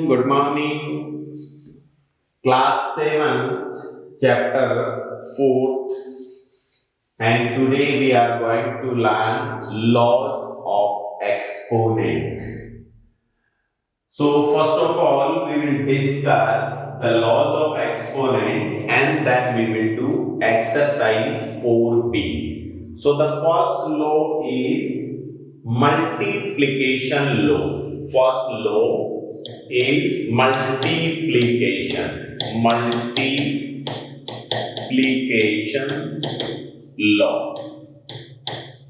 good morning. Class 7, chapter 4, and today we are going to learn laws of exponent. So, first of all, we will discuss the laws of exponent and then we will do exercise 4b. So, the first law is multiplication law. First law is multiplication law.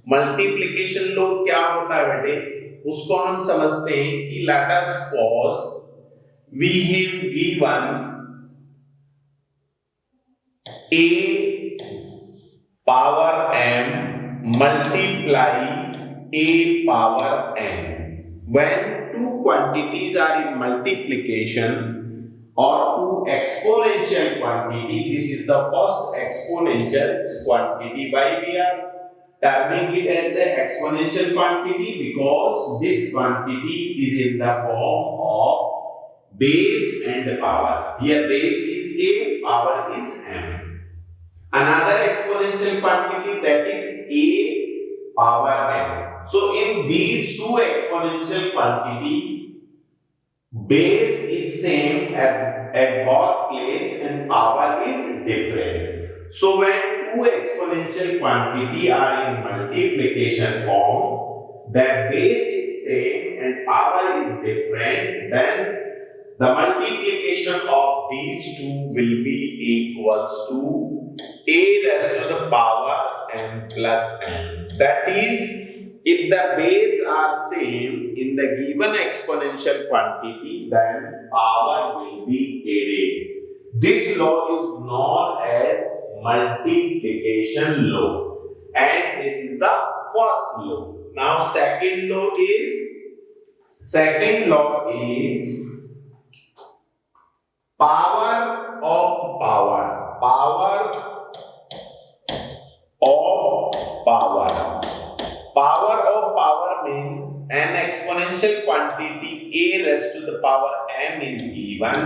Multiplication law क्या होता है बेटे, उसको हम समझते हैं कि let us suppose we have given a power m multiply a power n. When two quantities are in multiplication or two exponential quantity, this is the first exponential quantity. Why we are terming it as an exponential quantity? Because this quantity is in the form of base and power. Here base is a, power is m. Another exponential quantity, that is a power n. So in these two exponential quantity, base is same at both place and power is different. So when two exponential quantity are in multiplication form, their base is same and power is different, then the multiplication of these two will be equals to a raised to the power n plus n. That is, if the base are same in the given exponential quantity, then power will be added. This law is known as multiplication law, and this is the first law. Now second law is power of power. Power of power means an exponential quantity a raised to the power m is given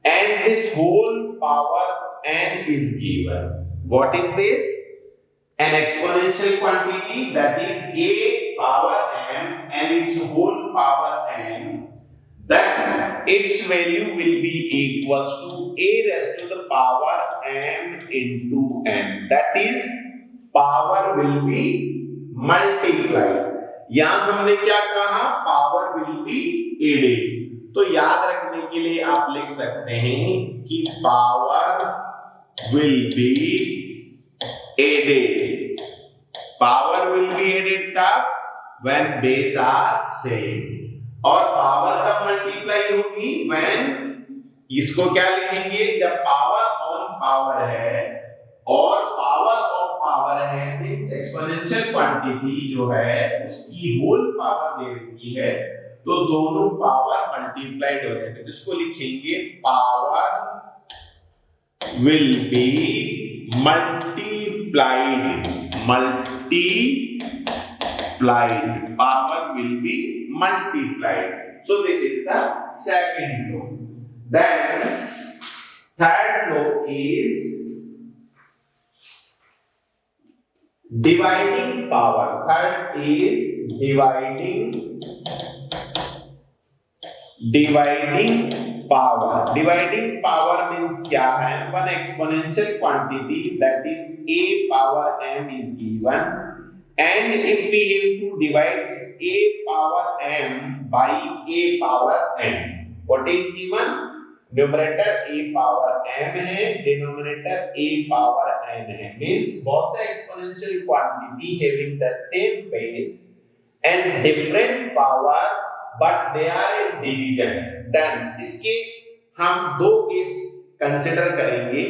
and this whole power n is given. What is this? An exponential quantity, that is a power m and its whole power n, then its value will be equals to a raised to the power m into n. That is, power will be multiplied. यहां हमने क्या कहा? Power will be added. तो याद रखने के लिए आप लिख सकते हैं कि power will be added. Power will be added का व्हेन बेस आर सेम, और पावर कब मल्टीप्लाई होगी? व्हेन, इसको क्या लिखेंगे? जब पावर ऑन पावर है और पावर ऑफ पावर है, मींस एक्सपोनेंशियल क्वांटिटी जो है उसकी होल पावर दे रखी है, तो दोनों पावर मल्टीप्लाइड हो जाएंगे. तो इसको लिखेंगे power will B multiplied. Power will be multiplied. So this is the second law. Then third law is dividing power. Third is dividing power. Dividing power means क्या है? One exponential quantity, that is a power m is given, and if we have to divide this a power m by a power n, what is given? Numerator a power m है, denominator a power n है. Means both the exponential quantity having the same base and different power, but they are in division. Then इसके हम दो case consider करेंगे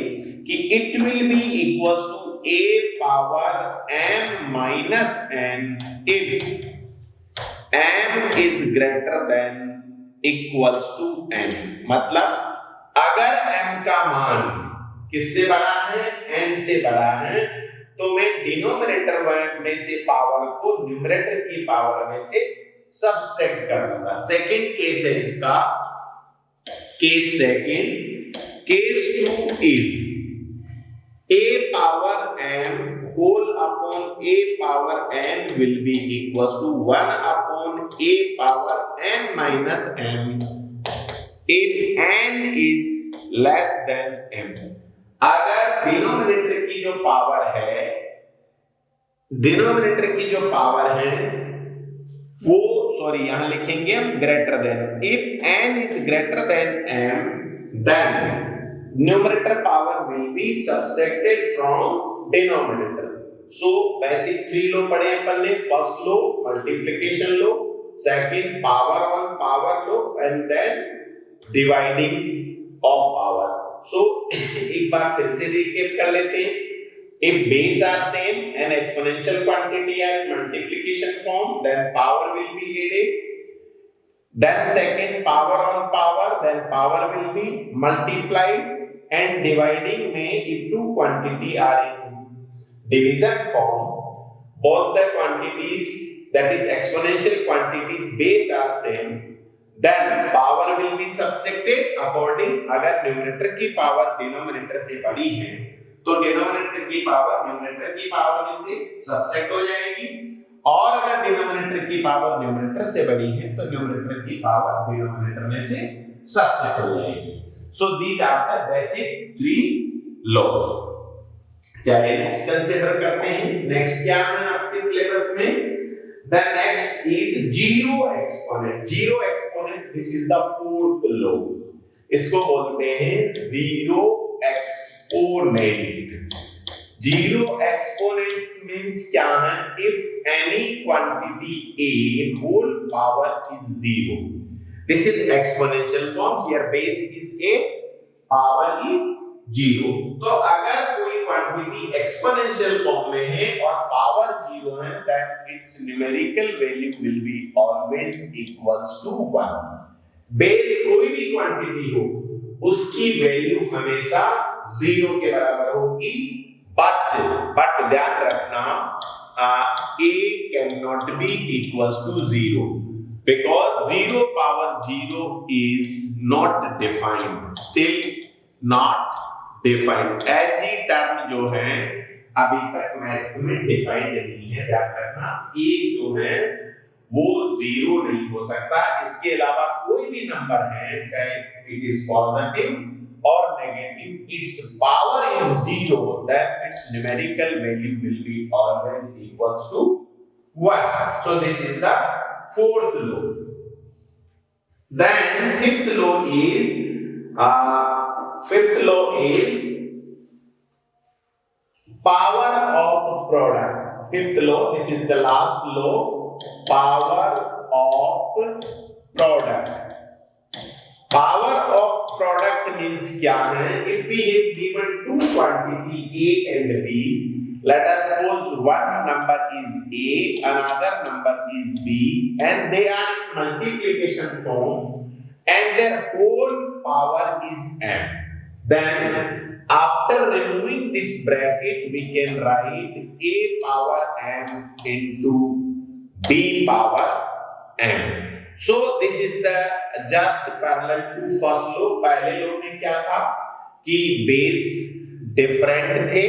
कि it will be equals to a power m minus n if m is greater than equals to n. मतलब अगर m का मान किससे बड़ा है? n से बड़ा है, तो मैं डिनोमिनेटर में से पावर को न्यूमरेटर की पावर में से सब्सट्रैक्ट कर दूंगा. सेकंड केस है इसका Case second, case 2 is a power m whole upon a power n will be equals to 1 upon a power n minus m if n is less than m. अगर denominator की जो power है वो यहां लिखेंगे हम greater than, if n is greater than m then numerator power will be subtracted from denominator. So basic 3 law पढ़े अपन ने, फर्स्ट लो मल्टीप्लिकेशन लो, सेकंड पावर ऑन पावर लो and then dividing of power. So एक बार फिर से रिकैप कर लेते हैं. If base are same and exponential quantity are in multiplication form, then power will be added. Then second, power on power, then power will be multiplied, and dividing में if two quantity are in division form, both the quantities, that is exponential quantities base are same, then power will be subtracted according. अगर numerator की power denominator से बड़ी है तो denominator की power numerator की power में से सब्ट्रैक्ट हो जाएगी, और अगर डिनोमिनेटर की पावर न्यूमरेटर से बड़ी है तो न्यूमरेटर की पावर डिनोमिनेटर में से सब्ट्रैक्ट हो जाएगी. So these are the basic 3 laws. चलिए नेक्स्ट कंसीडर करते हैं. नेक्स्ट क्या है आपके सिलेबस में? The next is zero exponent. Zero exponent, this is the fourth law. इसको बोलते हैं zero exponent. Zero exponents means क्या है? If any quantity a whole power is 0, this is exponential form. Here base is a, power is 0. तो अगर कोई quantity exponential form में है और पावर 0 है, then its numerical value will be always equals to 1. Base कोई भी quantity हो उसकी वैल्यू हमेशा 0 के बराबर होगी. बट ध्यान रखना, a cannot be equals to 0 because 0 power 0 is not defined, still not defined. ऐसी टर्म जो है अभी तक मैथ्स में डिफाइंड नहीं है. ध्यान रखना, a जो है वो 0 नहीं हो सकता. इसके अलावा कोई भी नंबर है, चाहे it is positive or negative, its power is 0, then its numerical value will be always equals to 1. So this is the fourth law. Then fifth law is power of product. Fifth law, this is the last law, power of product. Power of product means क्या है? If we have given two quantity A and B, let us suppose one number is A, another number is B, and they are in multiplication form, and their whole power is m. Then after removing this bracket, we can write A power m into B power m. So this is the just parallel to first law. पहले law में क्या था कि base different थे,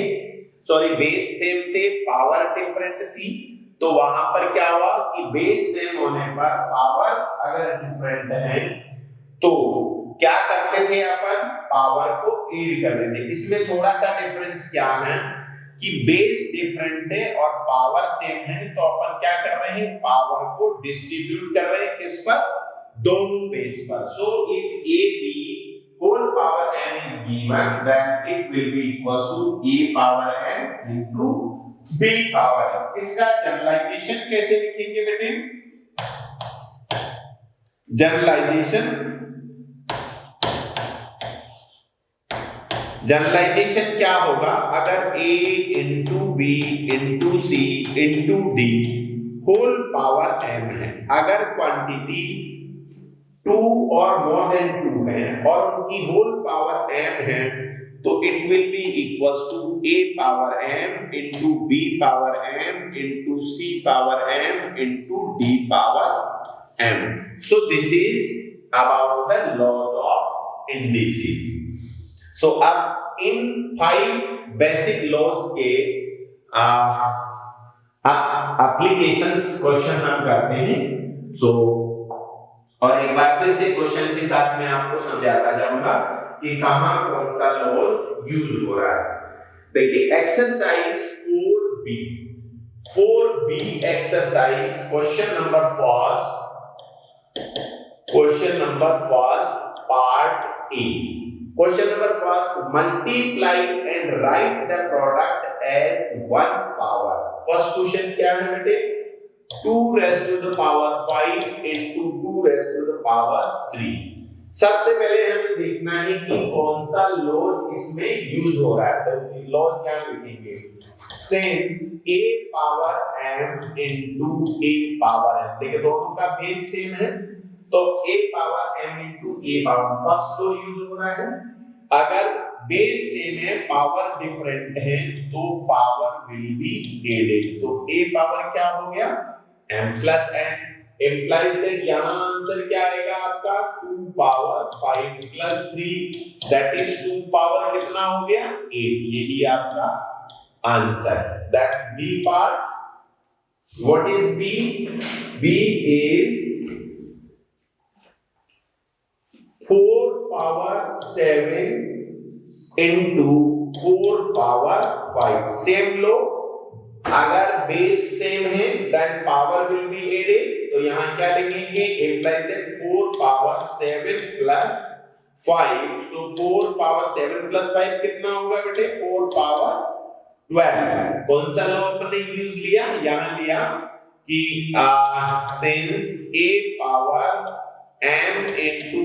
base same थे, power different थी. तो वहां पर क्या हुआ कि बेस सेम होने पर पावर अगर डिफरेंट है तो क्या करते थे अपन? पावर को ऐड कर देते. इसमें थोड़ा सा डिफरेंस क्या है कि बेस डिफरेंट है और पावर सेम है, तो अपन क्या कर रहे हैं? पावर को डिस्ट्रीब्यूट कर रहे हैं. किस पर? दोनों बेस पर. So if a b whole power n is given, then it will be equals to a power n into b power n. इसका जनरलाइजेशन कैसे लिखेंगे बेटे? जनरलाइजेशन क्या होगा? अगर a into b into c into d whole power m है, अगर quantity 2 और मोर देन 2 है और उनकी होल पावर m है, तो it will be equals to a power m into b power m into c power m into d power m. So this is about the laws of indices. So अब इन 5 basic laws के applications question हम करते हैं. सो और एक बार फिर से क्वेश्चन के साथ मैं आपको समझाता जाऊंगा कि कहां कौन सा लॉज यूज हो रहा है. देखिए exercise 4B exercise question number first part A. Question number first, multiply and write the product as 1 power. First question क्या है बेटे? 2 raised to the power 5 into 2 raised to the power 3. सबसे पहले हमें देखना है कि कौन सा लॉज इसमें यूज हो रहा है. तो लॉज क्या लिखेंगे? Since a power m into a power n. देखिए दोनों का बेस सेम है तो a power m into a power first law use हो रहा है. अगर बेस सेम है पावर डिफरेंट है तो पावर विल बी एडेड. तो a पावर क्या हो गया? m plus n. implies that यहां आंसर क्या आएगा आपका? 2 power 5 plus 3 that is 2 power कितना हो गया? 8. यही आपका answer. that B part. what is B? B is 4 power 7 into 4 power 5. Same लो. अगर बेस सेम है then power will be added. तो यहां क्या लिखेंगे? implies that 4 power 7 plus 5. so 4 power 7 plus 5 कितना होगा बेटे? 4 पावर 12. कौन सा लॉ आपने यूज लिया? यहां लिया कि since a power m into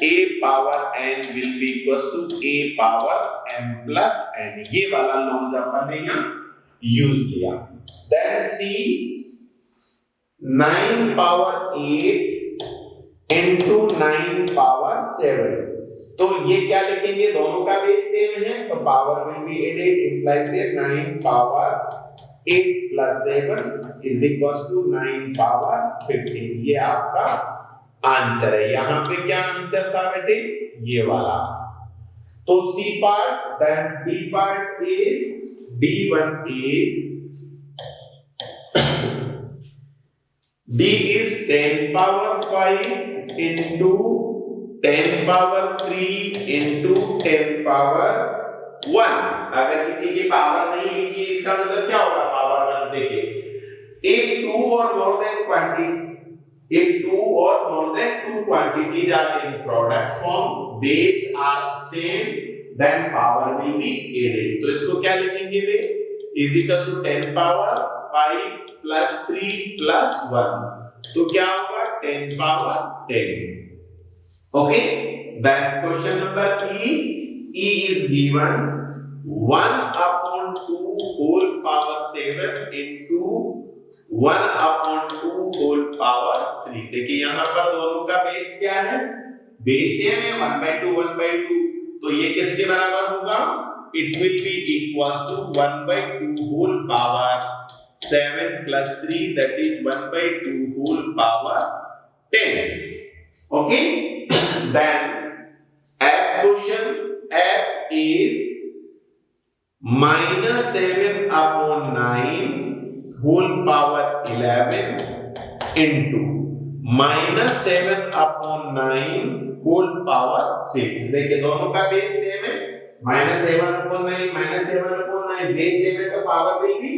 a power n will be equals to a power m plus n. ये वाला लॉज अपन ने यहां यूज लिया. then C 9 power 8 into 9 power 7. तो ये क्या लिखेंगे? दोनों का बेस सेम है तो power will be added. implies that 9 power 8 plus 7 is equals to 9 power 15. ये आपका आंसर है. यहां पे क्या आंसर था बेटे? ये वाला. तो C part. then D part is D1 is D is 10 power 5 into 10 power 3 into 10 power 1. अगर किसी की पावर नहीं लिखी इसका मतलब क्या होगा? पावर 1. देखिए एक 2 और more than two quantities are in product form, base are same, then power will be added. तो इसको क्या लिखेंगे वे? is equals to 10 power 5 plus 3 plus 1. तो क्या होगा? 10 power 10. okay. then question number E is given 1 upon 2 whole power 7 into 1 upon 2 whole power 3. देखिए यहां पर दोनों का बेस क्या है? बेस सेम है 1/2 1/2. तो ये किसके बराबर होगा? it will be equals to 1/2 whole power 7 plus 3 that is 1/2 whole power 10. okay. then F question. F is -7 upon 9 whole power 11 into -7 upon 9 whole power 6. देखिए दोनों का बेस सेम है. -7 upon 9 बेस सेम है तो पावर विल बी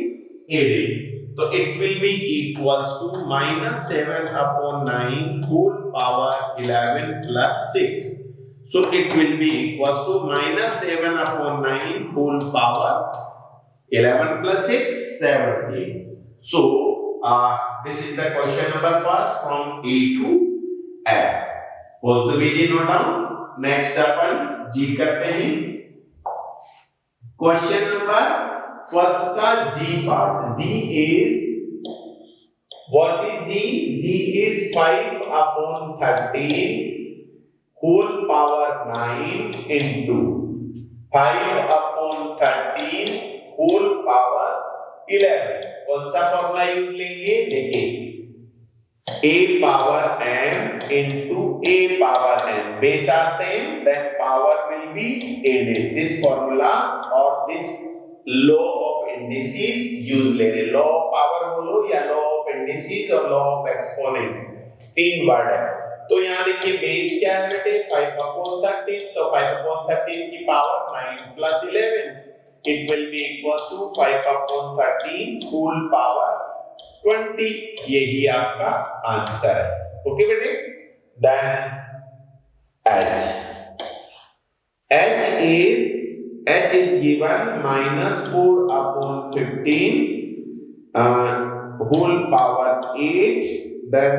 एडेड. तो it will be equals to -7 upon 9 whole power 11 plus 6. so it will be equals to -7 upon 9 whole power 11 plus 6 17. so this is the question number first from A to F. pause the video, note down. next upon G करते हैं. Question number first का G part. G is what is G? G is 5 upon 13 whole power 9 into 5 upon 13 whole power 11. कौन सा formula use लेंगे? देखिए a power m into a power n. Base are same, then power will be added. This formula or this law of indices use ले रहे. Law of power बोलो या law of indices और law of exponent, तीन word है. तो यहाँ देखिए बेस क्या है बेटे 5/13. तो 5/13 की power 9 plus 11, it will be equals to 5/13 whole power 20. यही आपका आंसर है. ओके बेटे. Then h is given -4/15 whole power 8, then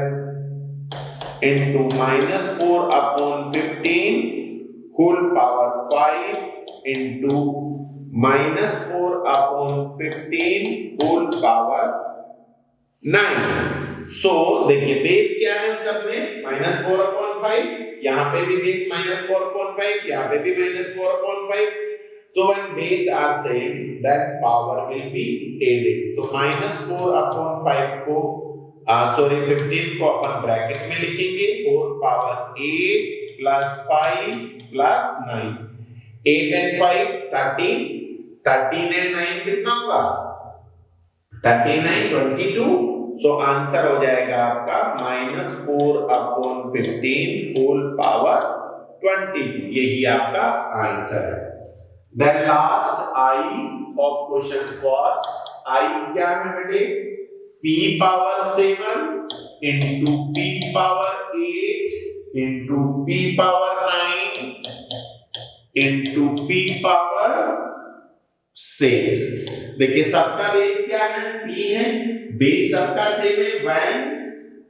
into -4/15 whole power 5 into -4/15 whole power 9. सो देखिए बेस क्या है सब में -4/5, यहाँ पे भी बेस -4/5, यहाँ पे भी -4/5. So when base are same, then power will be added. तो -4/5 को 15 को अपन ब्रैकेट में लिखेंगे. 4 power 8 plus 5 plus 9. 8 and 5 13. 13 and 9 कितना होगा 39 22. सो आंसर हो जाएगा आपका -4/15 होल पावर 22. यही आपका आंसर है. Then last I of question first. I क्या है बेटे p power 7 into p power 8 into p power 9 into p power 6. देखिए सबका बेस क्या है p है. बेस सबका सेम है. when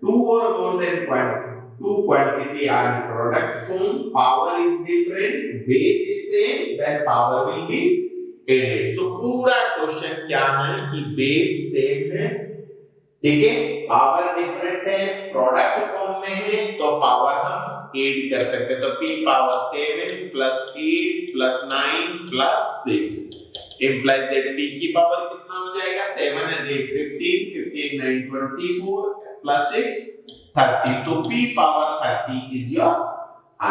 two or more than two quantity are in product form, power is different, base is same, then power will be added. So पूरा question क्या है कि बेस सेम है, ठीक है, पावर डिफरेंट है, प्रोडक्ट फॉर्म में है, तो पावर हम ऐड कर सकते हैं. तो p power 7 plus 8 plus 9 plus 6 implies that p की पावर कितना हो जाएगा 7 and 8 15, 15 9 24 plus 6 30. तो p power 30 is your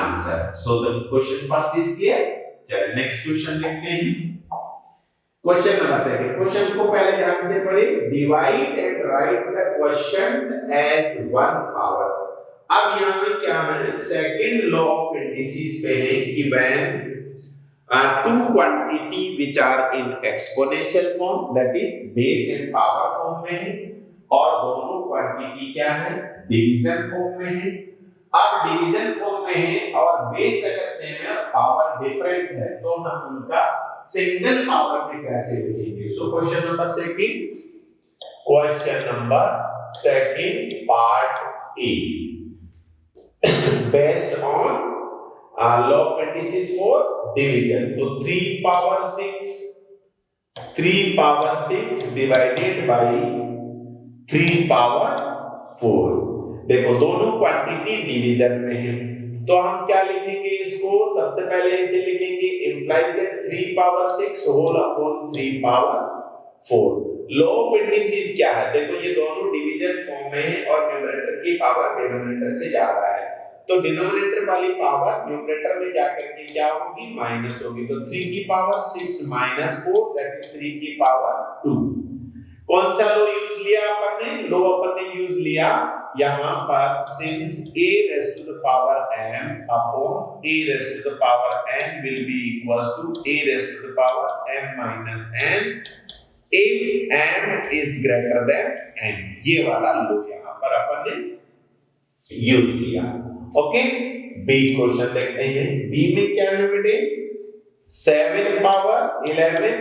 answer. So the question first is clear. चलिए नेक्स्ट क्वेश्चन देखते हैं. Question number second. क्वेश्चन को पहले ध्यान से पढ़िए. Divide and write the question as one power. अब यहाँ में क्या है सेकंड लॉ ऑफ इंडिसेस पे है कि when two quantity which are in exponential form, that is base and power form में है, और दोनों क्वांटिटी क्या है डिवीजन फॉर्म में है. अब डिवीजन फॉर्म में है और बेस अगर सेम है और पावर डिफरेंट है तो हम उनका सिंगल पावर में कैसे लिखेंगे. So question number second part A based on law of indices for division. तो 3 power 6 divided by 3 power 4. देखो दोनों क्वांटिटी डिवीजन में है तो हम क्या लिखेंगे इसको. सबसे पहले इसे लिखेंगे implies that 3 power 6 whole upon 3 power 4. Law of indices क्या है देखो ये दोनों डिवीजन फॉर्म में है और न्यूमरेटर की पावर डिनोमिनेटर से ज्यादा है. तो डिनोमिनेटर वाली पावर न्यूमरेटर में जाकर के क्या होगी माइनस होगी. तो 3 की पावर 6 minus 4 that is 3 की पावर 2. कौन सा लो यूज लिया अपन ने यूज लिया यहाँ पर since a raised to the power m upon a raised to the power n will be equals to a raised to the power m minus n if m is greater than n. ये वाला लो यहाँ पर अपन ने use लिया. Okay. B question देखते हैं. B में क्या है बेटे 7 पावर 11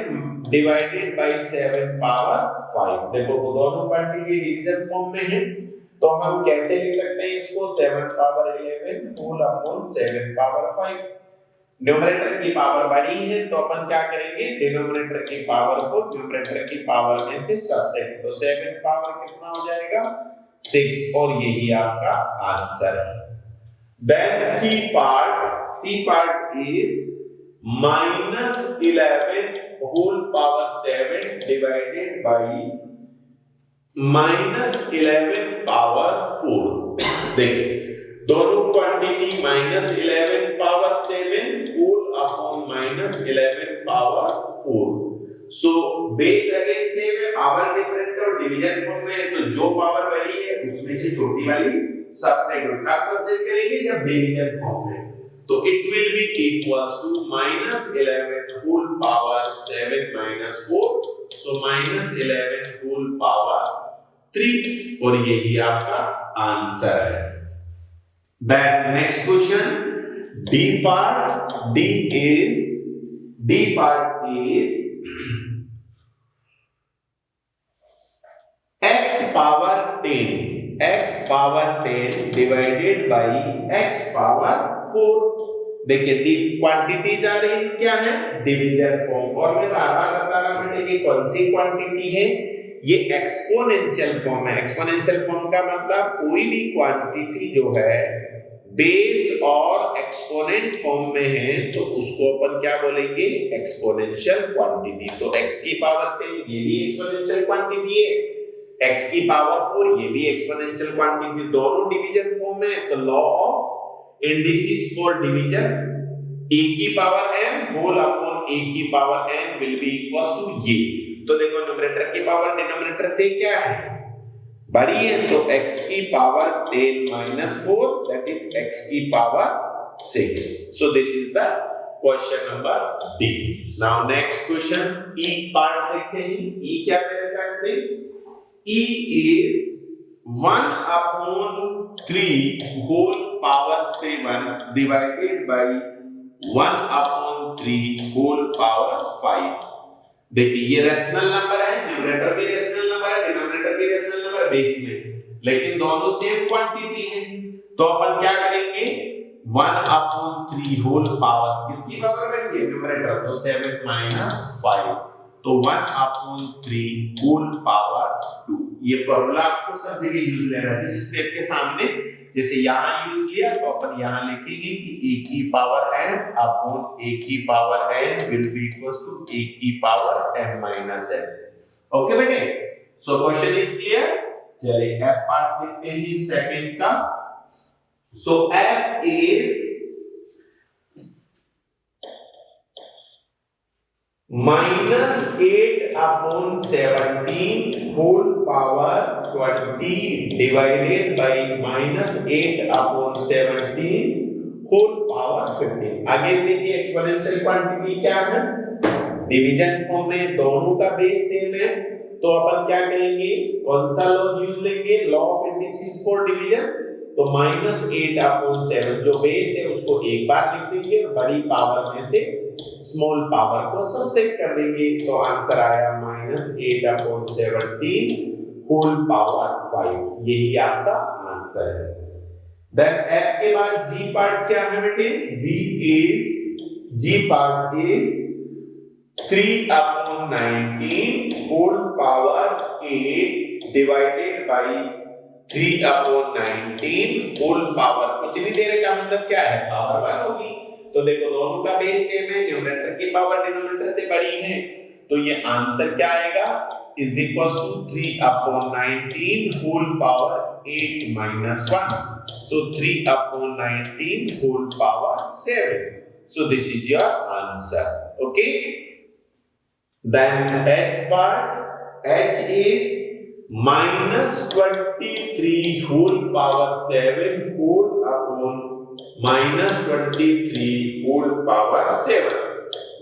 डिवाइडेड बाय 7 पावर 5. देखो वो दोनों क्वांटिटी डिवीजन फॉर्म में है तो हम कैसे लिख सकते हैं इसको 7 power 11 whole upon 7 power 5. Numerator की पावर बड़ी है तो अपन क्या करेंगे डिनोमिनेटर की पावर को न्यूमरेटर की पावर में से सबसेट. तो 7 पावर कितना हो जाएगा 6 और यही आपका आंसर है. Then C part is -11 whole power 7 divided by -11 power 4. देखिए दोनों quantity -11 power 7 whole upon -11 power 4। So base again same है, पावर डिफरेंट और डिवीजन फॉर्म में है, तो जो पावर बड़ी है उसमें से छोटी वाली सब्ट्रैक्ट कब सब्ट्रैक्ट करेंगे, जब डिवीजन फॉर्म में। तो it will be equals to -11 whole power 7 - 4, so -11 whole power 3, और यही आपका आंसर है। Then next question, D part is x power 10 divided by x power 4। देखिए डी क्वांटिटीज आ रही क्या है, डिवीजन फॉर्म, और मैं बार बार बता रहा हूं कि कौन सी क्वांटिटी है, ये एक्सपोनेंशियल फॉर्म है। एक्सपोनेंशियल फॉर्म का मतलब कोई भी क्वांटिटी जो है बेस और एक्सपोनेंट फॉर्म में है तो उसको अपन क्या बोलेंगे, एक्सपोनेंशियल क्वांटिटी। तो x की पावर 10 ये भी एक्सपोनेंशियल क्वांटिटी है, x की पावर 4 ये भी एक्सपोनेंशियल क्वांटिटी, दोनों डिवीजन फॉर्म में। तो law of indices for division, a की power m whole upon a की power n will be equals to ये। तो देखो न्यूमरेटर की पावर डिनोमिनेटर से क्या है, बड़ी है, तो x की पावर 10 - 4 दैट इज x की power 6। So this is the question number D। Now next question E part देखते हैं। E क्या दे रखा है, E is 1/3 whole power 7 divided by 1/3 whole power 5। देखिए ये रेशनल नंबर है, न्यूमरेटर भी रेशनल नंबर है, डिनोमिनेटर भी रेशनल नंबर बेस में, लेकिन दोनों सेम क्वांटिटी है। तो अपन क्या करेंगे, 1/3 होल पावर, किसकी पावर बढ़ी है, न्यूमरेटर, तो 7 - 5, तो 1/3 होल पावर 2। ये फॉर्मूला आपको सब जगह यूज लेना है, जिस स्टेप के सामने जैसे यहाँ यूज किया तो अपन यहाँ लिखेंगे कि a की पावर n अपॉन a की power n will be equals to a की पावर m - n। ओके बेटे, सो क्वेश्चन इज क्लियर। चलिए f पार्ट देखते हैं सेकंड का। सो f is -8/17 whole power 20 divided by -8/17 whole power 15। आगे देखिए एक्सपोनेंशियल क्वांटिटी क्या है, डिवीजन फॉर्म में, दोनों का बेस सेम है, तो अपन क्या करेंगे, कौन सा लॉ यूज लेंगे, law of indices for division. तो -8/7 जो बेस है उसको एक बार लिख देंगे, बड़ी पावर में से स्मॉल पावर को सबसेट कर देंगे, तो आंसर आया -8/17 होल पावर 5। यही आपका आंसर है। देन f के बाद g पार्ट क्या है बेटे, g part is 3/19 whole power 8 divided by 3/19 whole power, कुछ नहीं दे रहे का मतलब क्या है, पावर 1 होगी। तो देखो दोनों का बेस सेम है, न्यूमरेटर की पावर डिनोमिनेटर से बड़ी है, तो ये आंसर क्या आएगा, is equals to 3/19 whole power 8 - 1, so 3/19 whole power 7। So this is your answer. Okay, then h part, h is -23 whole power 7 whole upon -23 whole power 7।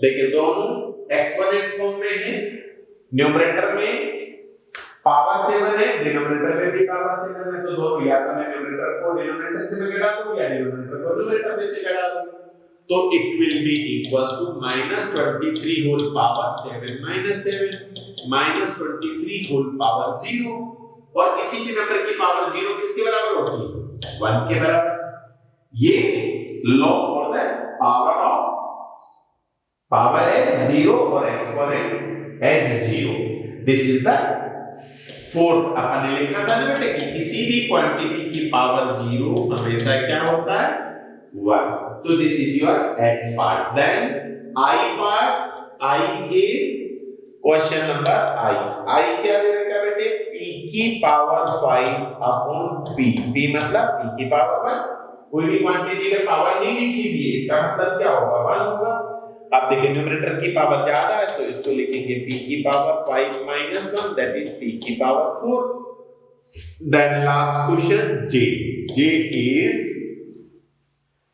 देखिए दोनों एक्सपोनेंट फॉर्म में है, न्यूमरेटर में पावर 7 है, डिनोमिनेटर में भी पावर 7 है, तो दोनों या तो मैं न्यूमरेटर को डिनोमिनेटर से घटा दूं या डिनोमिनेटर को न्यूमरेटर में से घटा दूं, तो it will be equals to -23 whole power 7 - 7 -23 whole power 0। और किसी भी नंबर की पावर 0 किसके बराबर होती है, 1 के बराबर। ये law for the power of power है 0 और exponent h 0। This is the fourth. अपन ने लिखा था ना बेटे कि किसी भी क्वांटिटी की पावर 0 हमेशा क्या होता है, 1। So this is your h part. Then I part, I is question number I क्या दे रखा बेटे, p e की पावर 5 अपॉन p, p मतलब e की पावर 1। कोई भी क्वांटिटी अगर पावर नहीं लिखी हुई है इसका मतलब क्या होगा, 1 होगा। अब देखिए न्यूमरेटर की पावर ज्यादा है तो इसको लिखेंगे p की power 5 minus 1 that is p की power 4। Then last question j is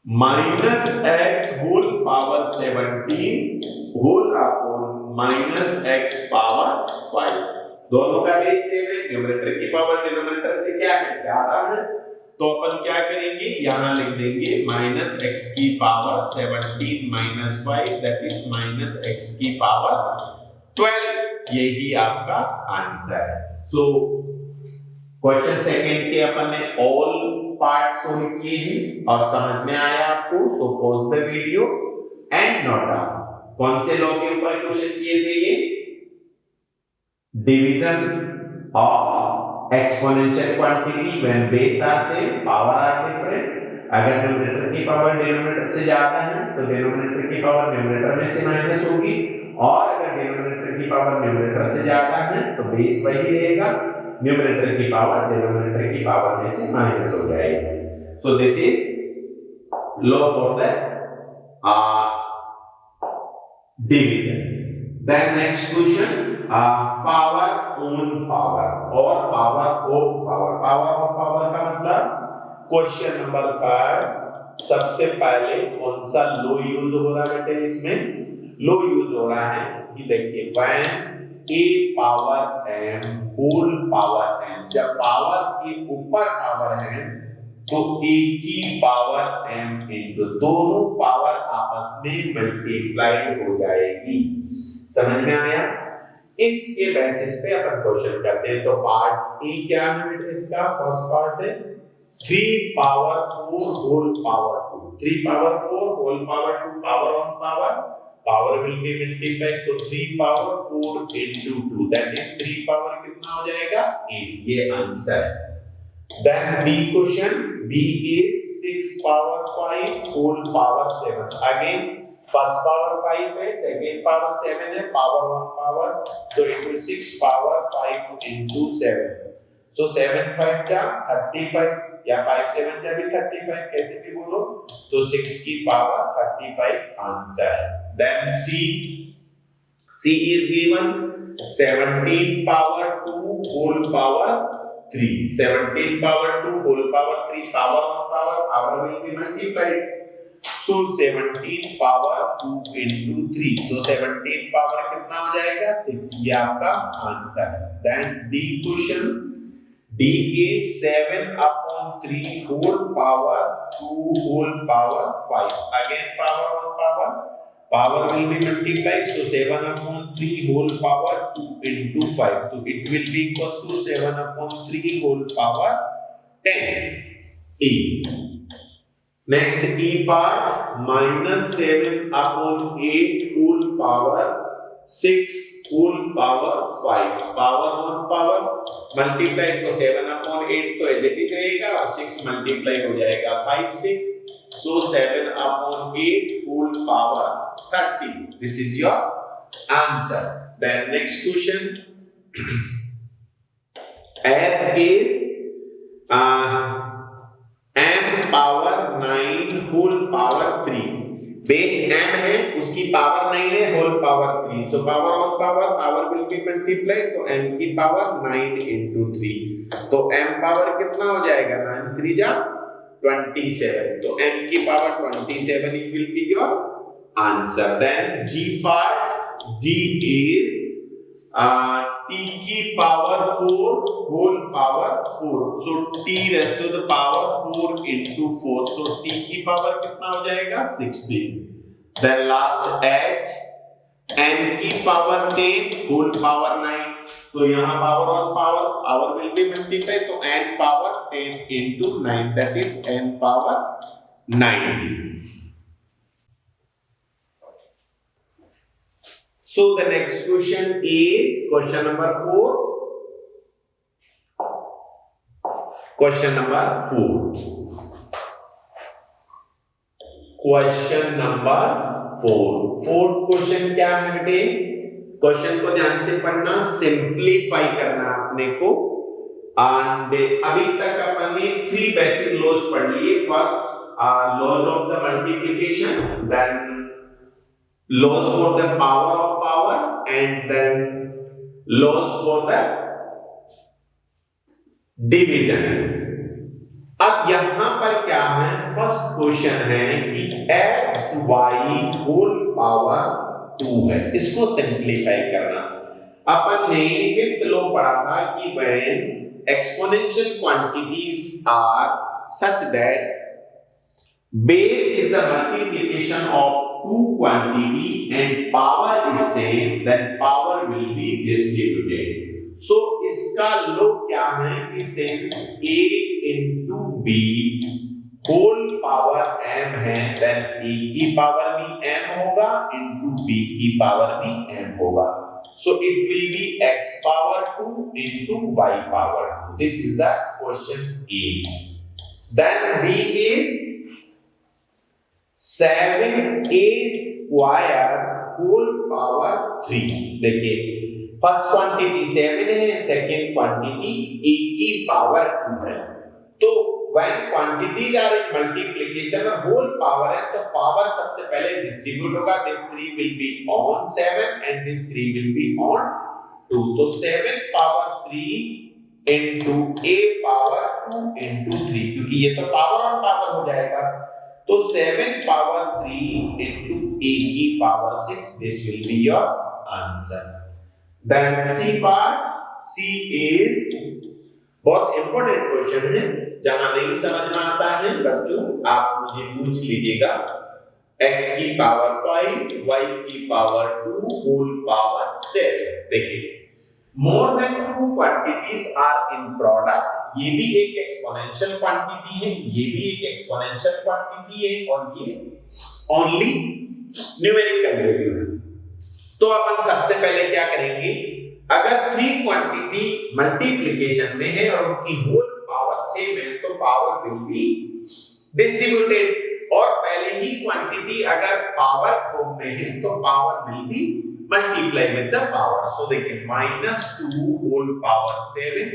minus x whole power 17 whole upon minus x power 5। दोनों का बेस सेम है, न्यूमरेटर की पावर डिनोमिनेटर से क्या है, ज्यादा है, तो अपन क्या करेंगे यहां लिख देंगे माइनस x की power 17 minus 5 that is minus x की पावर 12। यही आपका आंसर है। सो क्वेश्चन सेकंड के अपन ने ऑल पार्ट सोल्व किए हैं और समझ में आया आपको, so pause the video and note down. कौन से लॉ के ऊपर क्वेश्चन किए थे ये, division of exponential quantity when base are same power are different. अगर न्यूमरेटर की पावर डिनोमिनेटर से ज्यादा है तो डिनोमिनेटर की पावर न्यूमरेटर में से माइनस होगी, और अगर डिनोमिनेटर की पावर न्यूमरेटर से ज्यादा है तो बेस वही रहेगा, न्यूमरेटर की पावर डिनोमिनेटर की पावर में से माइनस हो जाएगी। So this is law for the division. Then next question, power on power और power of power. Power of power का मतलब क्वेश्चन नंबर 3 सबसे पहले कौन सा लो यूज हो रहा है बेटे, इसमें लो यूज हो रहा है कि देखिए when a power m whole power n, जब पावर के ऊपर पावर है तो a की पावर m इनटू दोनों पावर आपस में मल्टीप्लाई हो जाएगी। समझ में आया? इसके बेसिस पे अपन क्वेश्चन करते हैं। तो पार्ट ए क्या है बेटे इसका, फर्स्ट पार्ट है 3 power 4 whole power 2, 3 power 4 whole power 2 power on power, power will be multiplied तो 3 power 4 into 2 that is 3 power कितना हो जाएगा 8, ये आंसर है। then b question, b is 6 power 5 whole power 7, again first power 5 है, second power 7 है, power 1 power, so it will 6 power 5 into 7, so 7 5 जा 35 या 5 7 जा भी 35, कैसे भी बोलो, तो 6 की पावर 35 आंसर है। Then C is given 17 power 2 whole power 3, 17 power 2 whole power 3 power on power, power will be multiplied, so 17 power 2 into 3, so 17 power कितना हो जाएगा 6, ये आपका आंसर है। Then D question, D is 7 upon 3 whole power 2 whole power 5, again power on power, power will be multiplied, so 7 upon 3 whole power 2 into 5, so it will be equals to 7 upon 3 whole power 10, E. Next E part, minus 7 upon 8 whole power 6 whole power 5, power on power multiply, तो 7 upon 8 तो as it is रहेगा और 6 multiply हो जाएगा 5 से, so 7 upon 8 whole power 30, this is your answer। Then next question, f is m power 9 whole power 3, base m है उसकी power 9 है whole power 3, so power on power, power will be multiplied, तो m की power 9 into 3, तो m power कितना हो जाएगा 9 3 जा 27, तो m की power 27 will be your answer। Then G part, G is t की power 4 whole power 4, so t raised to the power 4 into 4, so t की पावर कितना हो जाएगा 16। Then last H, n की पावर 10 whole power 9, तो यहाँ power on power, power will be multiplied, तो n power 10 into 9 that is n power 90। So the next question is question number 4. Question number 4. Question number 4. Fourth question क्या है बेटे? Question को ध्यान से पढ़ना, सिंप्लीफाई करना अपने को, एंड अभी तक अपन ने 3 बेसिक लॉज पढ़ लिए। First laws of the multiplication, then laws for the power of power, and then laws for the division. अब यहां पर क्या है, फर्स्ट क्वेश्चन है कि एक्स वाई होल पावर 2 है, इसको सिंप्लीफाई करना। अपन ने फिफ्थ लॉ पढ़ा था कि when exponential quantities are such that base is the multiplication of two quantity and power is same, then power will be distributed. So इसका लॉ क्या है कि since a into b whole power m है, then a की power भी m होगा into b की power भी m होगा। So it will be x power 2 into y power 2. This is the question A. Then B is 7a square whole power 3. देखिए first quantity 7 है, second quantity a की power 2 है। तो when quantities are in multiplication और whole power है तो power सबसे पहले डिस्ट्रीब्यूट होगा। this 3 will be on 7 and this 3 will be on 2। तो 7 power 3 into a power 2 into 3, क्योंकि ये तो पावर ऑन पावर हो जाएगा। तो 7 पावर 3 into a की power 6, this will be your answer। then C part, C is बहुत important question है, जहां नहीं समझ में आता है बच्चों आप मुझे पूछ लीजिएगा। x की पावर 5, y की पावर 2 होल पावर 7। देखिए more than 2 quantities are in product, ये भी एक एक्सपोनेंशियल क्वांटिटी है, ये भी एक एक्सपोनेंशियल क्वांटिटी है, और ये ओनली न्यूमेरिकल वैल्यू है। तो अपन सबसे पहले क्या करेंगे, अगर 3 क्वांटिटी मल्टीप्लिकेशन में है और उनकी होल पावर सेम है तो पावर विल बी डिस्ट्रीब्यूटेड, और पहले ही क्वांटिटी अगर पावर फॉर्म में है तो power will be multiply with the power. So देखिए -2 होल पावर 7,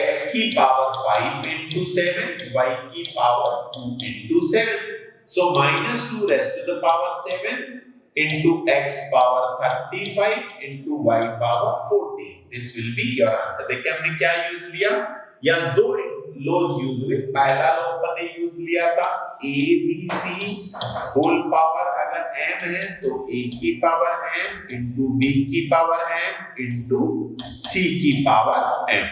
x की पावर 5 into 7, y की power 2 into 7। So -2 raised to the power 7 into x power 35 into y power 14। this will be your answer। देखिए हमने क्या use लिया, या दो laws use हुए। पहला लॉ अपन ने यूज लिया था a b c whole power अगर m है तो a की पावर m into b की पावर m into c की पावर m।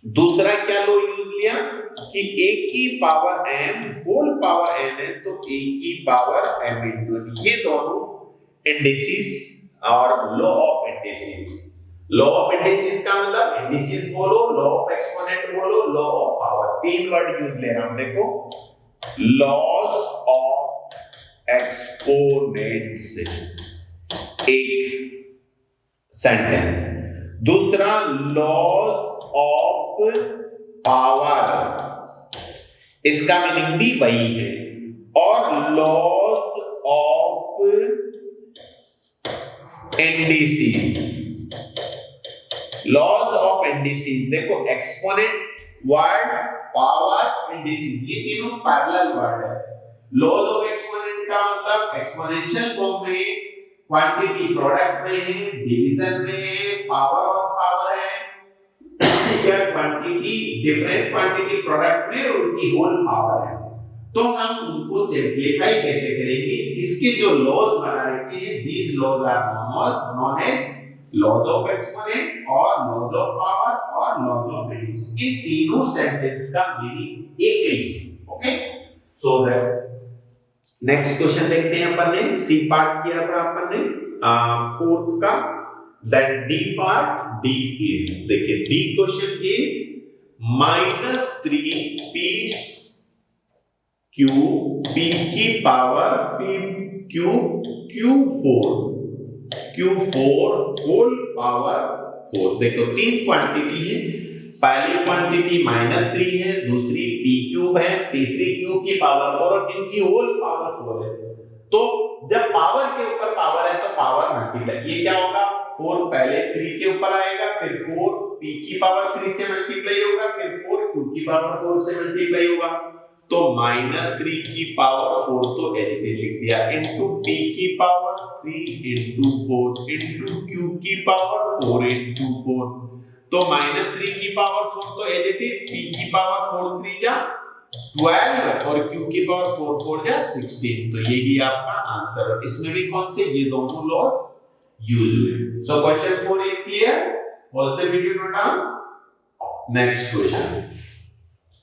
दूसरा क्या लॉ यूज लिया कि a की power m whole power n है तो a की पावर m into n। ये दोनों इंडिसेस और law of indices. Law of indices का मतलब इंडिसेस बोलो, लॉ ऑफ एक्सपोनेंट बोलो, law of power, 3 word use ले रहा हूं। देखो लॉज ऑफ एक्सपोनेंट्स एक सेंटेंस, दूसरा लॉज ऑफ पावर, इसका मीनिंग भी वही है, और laws of indices. Laws of indices देखो एक्सपोनेंट वर्ड, पावर, इंडिसेस, ये तीनों पैरेलल वर्ड है। लॉज ऑफ एक्सपोनेंट का मतलब एक्सपोनेंशियल फॉर्म में क्वांटिटी प्रोडक्ट में है, डिवीजन में है, पावर ऑफ पावर है, या क्वांटिटी डिफरेंट क्वांटिटी प्रोडक्ट में और उनकी होल पावर है। तो हम उनको सिंपलीफाई कैसे करेंगे, इसके जो लॉज बना रखे हैं, these laws are known as laws of exponent और लॉज ऑफ पावर और लॉज ऑफ इंडिसेस। इन तीनों सेंटेंस का मीनिंग एक ही है। Okay, so that next question देखते हैं। अपन ने सी पार्ट किया था अपन ने फोर्थ का, that D part, D is, देखिए D question is -3p Q p की power p cube q4 whole power 4। देखो 3 क्वांटिटी है, पहली क्वांटिटी -3 है, दूसरी p क्यूब है, तीसरी q की पावर 4 और इनकी होल पावर 4 है। तो जब पावर के ऊपर पावर है तो पावर मल्टीप्लाई, ये क्या होगा 4 पहले 3 के ऊपर आएगा, फिर 4 p की पावर 3 से मल्टीप्लाई होगा, फिर 4 q की पावर 4 से मल्टीप्लाई होगा, तो -3 की पावर 4 तो एज इट इज लिख दिया, इनटू p की पावर 3 इनटू 4 इनटू q की पावर 4 इनटू 4, तो -3 की पावर 4 तो एज इट इज, p की पावर 4 3 जा 12 और q की पावर 4 4 जा 16, तो यही आपका आंसर है। इसमें भी कौन से ये दोनों लॉ यूज हुए। So question 4 is clear, was the video note down? Next question,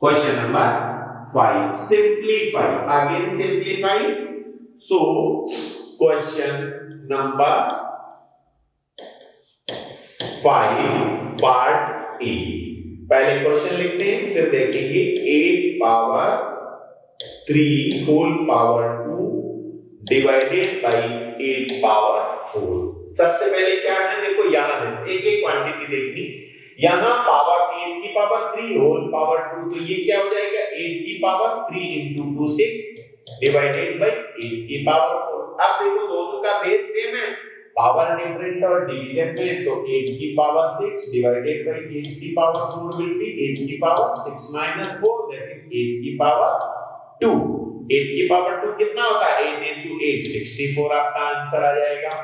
question number 5, simplify, again simplify. So question number 5 part A, पहले क्वेश्चन लिखते हैं फिर देखेंगे 8 power 3 whole power 2 divided by 8 power 4। सबसे पहले क्या है, देखो यहाँ है एक एक क्वांटिटी देखनी, यहाँ पावर 8 की पावर 3 होल पावर 2, तो ये क्या हो जाएगा 8 की पावर 3 into 2 6 डिवाइडेड बाय 8 की पावर 4। अब देखो दोनों का बेस सेम है, पावर डिफरेंट और डिवीजन में, तो 8 की पावर 6 डिवाइडेड बाय 8 की पावर 4 विल बी 8 की पावर 6 minus 4 दैट इज 8 की पावर 2। 8 की पावर 2 कितना होता है, 8 into 8 64 आपका आंसर आ जाएगा।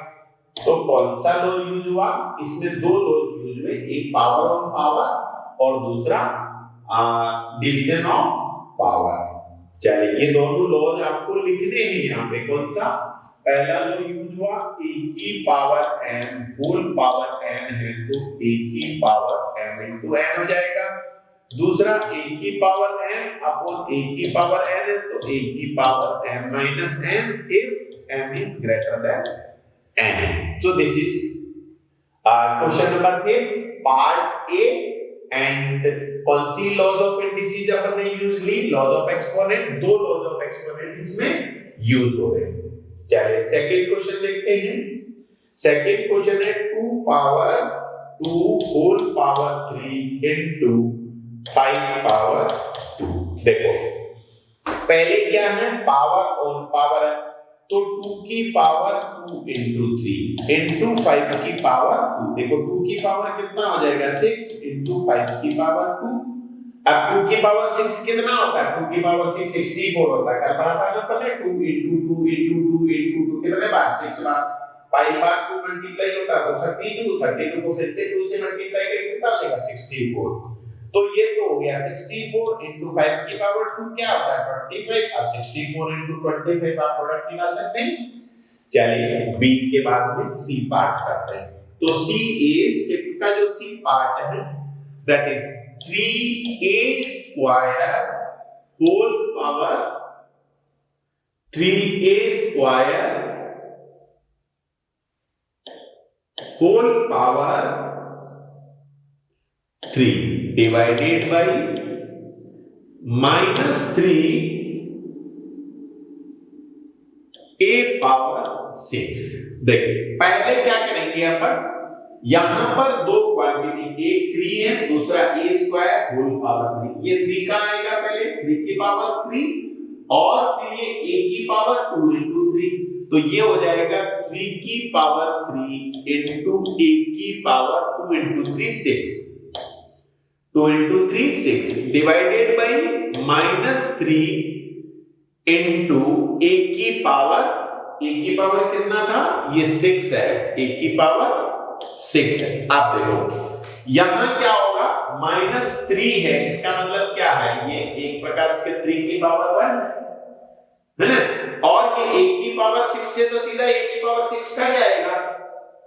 तो कौन सा लॉ यूज हुआ, इसमें दो लॉ यूज हुए, एक पावर ऑन पावर और दूसरा डिवीजन ऑफ पावर। चलिए ये दोनों लॉज आपको लिखने हैं यहाँ पे, कौन सा पहला लॉ यूज हुआ, a की power m whole power n है तो a की पावर m into n हो जाएगा, दूसरा a की पावर m अपॉन a की पावर n है तो a की power m minus n if m is greater than n। So this is question number 8 part A, and कौन सी लॉज ऑफ इंडिसेस अपन ने यूज ली, लॉज ऑफ एक्सपोनेंट, दो लॉज ऑफ एक्सपोनेंट इसमें यूज हो रहे हैं। चलिए सेकंड क्वेश्चन देखते हैं। सेकंड क्वेश्चन है 2 power 2 whole power 3 into 5 power 2। देखो पहले क्या है, पावर ऑन पावर है तो 2 की पावर 2 into 3 into 5 की पावर 2। देखो 2 की पावर कितना हो जाएगा 6 into 5 की पावर 2। अब 2 की पावर 6 कितना होता है, 2 की पावर 6 64 होता है, कल पढ़ा था ना पहले, 2 into 2 into 2 into 2 कितने बार 6 बार, 5 बार 2 मल्टीप्लाई होता है तो 32, 32 को फिर से 2 से मल्टीप्लाई करेंगे कितना हो जाएगा 64। तो ये तो हो गया 64 into 5 की पावर 2 क्या होता है 25। अब 64 into 25 आप प्रोडक्ट निकाल सकते हैं। चलिए बी के बाद में सी पार्ट करते हैं। तो सी इज, इसका जो सी पार्ट है that is 3a square whole power 3a square whole power 3 divided by -3 a power 6। देखिए पहले क्या करेंगे अपन, यहां पर दो क्वांटिटी एक 3 है दूसरा a स्क्वायर होल पावर 3, ये 3 कहां आएगा, पहले 3 की पावर 3 और फिर ये a की पावर 2 into 3, तो ये हो जाएगा 3 की पावर 3 into a की power 2 into 3 6, 2 into 3 6 divided by -3 into a की पावर कितना था, ये 6 है, a की पावर 6 है। आप देखो यहां क्या होगा, -3 है, इसका मतलब क्या है, ये एक प्रकार से 3 की पावर 1 है ना, और ये 1 की पावर 6 से तो सीधा 1 की पावर 6 कट जाएगा,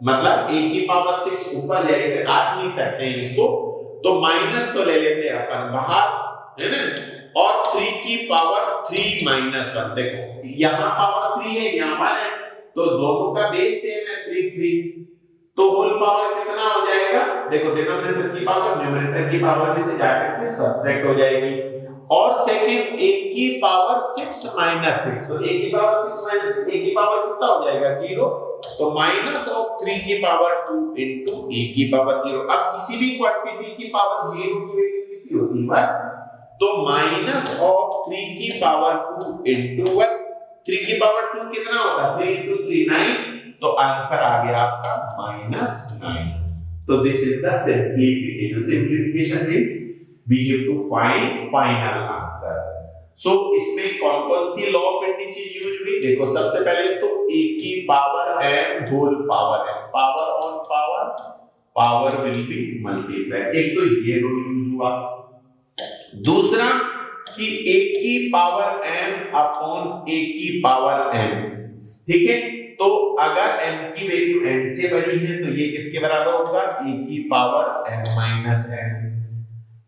मतलब 1 की पावर 6 ऊपर जाएगा, इसे काट नहीं सकते हैं इसको, तो माइनस तो ले लेते हैं अपन बाहर है ना, और 3 की पावर 3 minus 1। देखो यहां पावर 3 है यहां 1 है तो दोनों का बेस सेम है 3 3, तो होल पावर कितना हो जाएगा, देखो डिनोमिनेटर की पावर न्यूमरेटर की पावर में से जाकर के सब्ट्रैक्ट हो जाएगी, और सेकंड 1 की पावर 6 minus 6, तो 1 की पावर 6 minus 6, 1 की पावर कितना हो जाएगा 0, तो माइनस ऑफ 3 की पावर 2 into a की पावर 0। अब किसी भी क्वांटिटी की पावर 0 की वैल्यू कितनी होती है 1, तो माइनस ऑफ 3 की पावर 2 into 1, 3 की पावर 2 कितना होता है 3 into 3 9, तो आंसर आ गया आपका -9। तो this is the simplification is we have to find final answer. So इसमें कौन कौन सी लॉ ऑफ इंडिसेस यूज हुई, देखो सबसे पहले तो a की power m whole power m, power on power will be multiply, एक तो ये लो यूज हुआ। दूसरा कि a की पावर m अपॉन a की पावर m, ठीक है। तो अगर m की वैल्यू n से बड़ी है तो ये किसके बराबर होगा, a की पावर m माइनस n,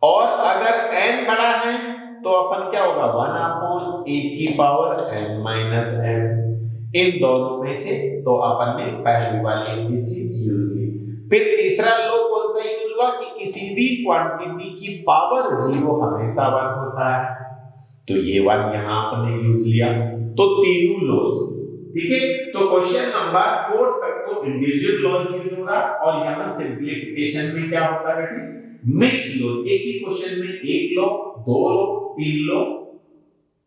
और अगर n बड़ा है तो अपन क्या होगा 1 अपॉन a की पावर m माइनस n। इन दोनों में से तो अपन ने पहली वाली इंडिसेस यूज की। फिर तीसरा लॉ कौन सा यूज हुआ कि किसी भी क्वांटिटी की पावर 0 हमेशा 1 होता है, तो ये वाला यहां आपने यूज लिया। तो तीनों लॉज, ठीक है। तो क्वेश्चन नंबर 4 तक तो इंडिविजुअल लॉ यूज हो रहा, और यहां सिंप्लीफिकेशन में क्या होता है बेटे, मिक्स लॉ, एक ही क्वेश्चन में एक लॉ, दो लॉ, तीन लॉ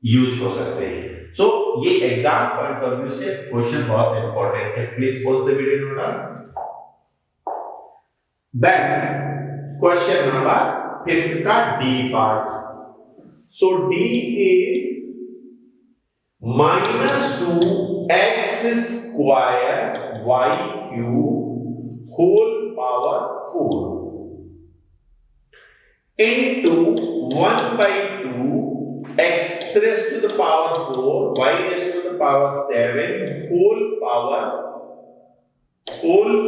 यूज हो सकते हैं। सो ये एग्जाम पॉइंट ऑफ व्यू से क्वेश्चन बहुत इंपॉर्टेंट है। Please pause the video note. Then question number 5 का D part. So D is -2x square y cube whole power 4 into 1/2 x raised to the power 4 y raised to the power 7 whole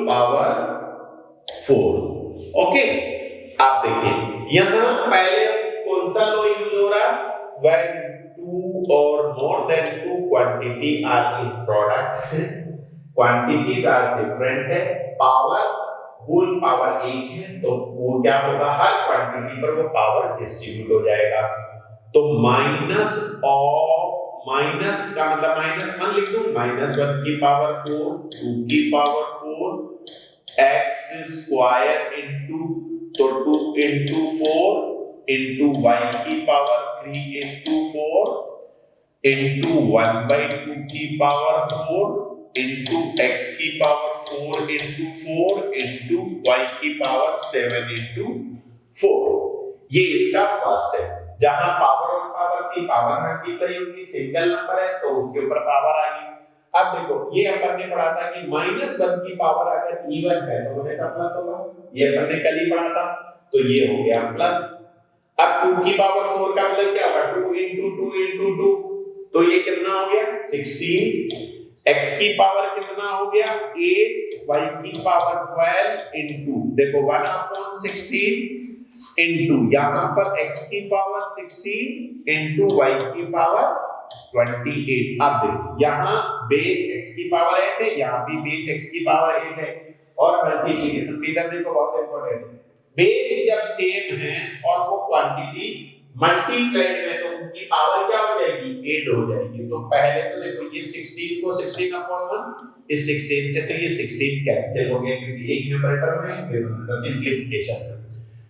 power 4। Okay, आप देखिए यहां पहले कौन सा law use हो रहा, when two or more than two quantity are in product, quantities are different है, power whole power एक है, तो वो क्या होगा, हर क्वांटिटी पर वो पावर डिस्ट्रीब्यूट हो जाएगा। तो माइनस का मतलब -1 लिख दूं, -1 की पावर 4, 2 की पावर 4, x स्क्वायर इनटू, तो 2 into 4 into y की पावर 3 into 4 into 1/2 की पावर 4 into x की पावर 4 into 4 into y की पावर 7 into 4। ये इसका फर्स्ट है, जहां पावर और पावर की पावर मल्टीप्लाई होगी, सिंगल नंबर है तो उसके ऊपर पावर आ गई। अब देखो ये अपन ने पढ़ा था कि -1 की पावर अगर इवन है तो हमेशा प्लस होगा, ये अपन ने कल ही पढ़ा था, तो ये हो गया प्लस। अब 2 की पावर 4 का मतलब क्या होगा, 2 into 2 into 2, तो ये कितना हो गया 16, x की पावर कितना हो गया 8, y की पावर 12 into, देखो 1/16 into यहां पर x की पावर 16 into y की पावर 28। अब देखो यहां बेस x की पावर 8 है, यहां भी बेस x की पावर 8 है, और मल्टीप्लिकेशन भी इधर देखो बहुत इंपॉर्टेंट है, बेस जब सेम है और वो क्वांटिटी मल्टीप्लाइड में तो उनकी पावर क्या हो जाएगी, 8 हो जाएगी। तो पहले तो देखो ये 16 को 16/1, इस 16 से तो ये 16 कैंसिल हो गया क्योंकि एक न्यूमरेटर में डिनोमिनेटर, सिंप्लीफिकेशन।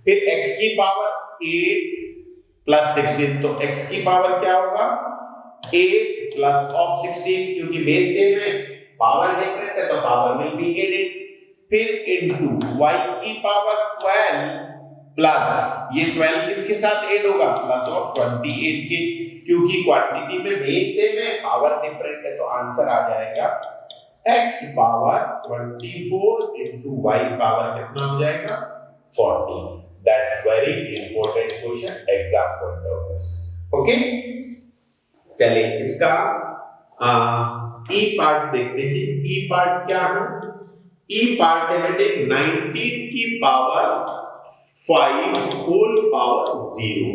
फिर x की पावर 8 प्लस 16, तो x की पावर क्या होगा 8 प्लस ऑफ 16, क्योंकि बेस सेम है, पावर डिफरेंट है तो पावर विल बी 8। फिर इनटू y की पावर 12 प्लस ये 12 किसके साथ ऐड होगा, प्लस ऑफ 28 के, क्योंकि क्वांटिटी में बेस सेम है, पावर डिफरेंट है, तो आंसर आ जाएगा x power 24 into y power कितना हो जाएगा 40। That's very important question exam point of view से। ओके, चलिए इसका ई पार्ट देखते हैं। ई पार्ट क्या है, ई पार्ट है बेटे 19 की पावर 5 होल पावर 0।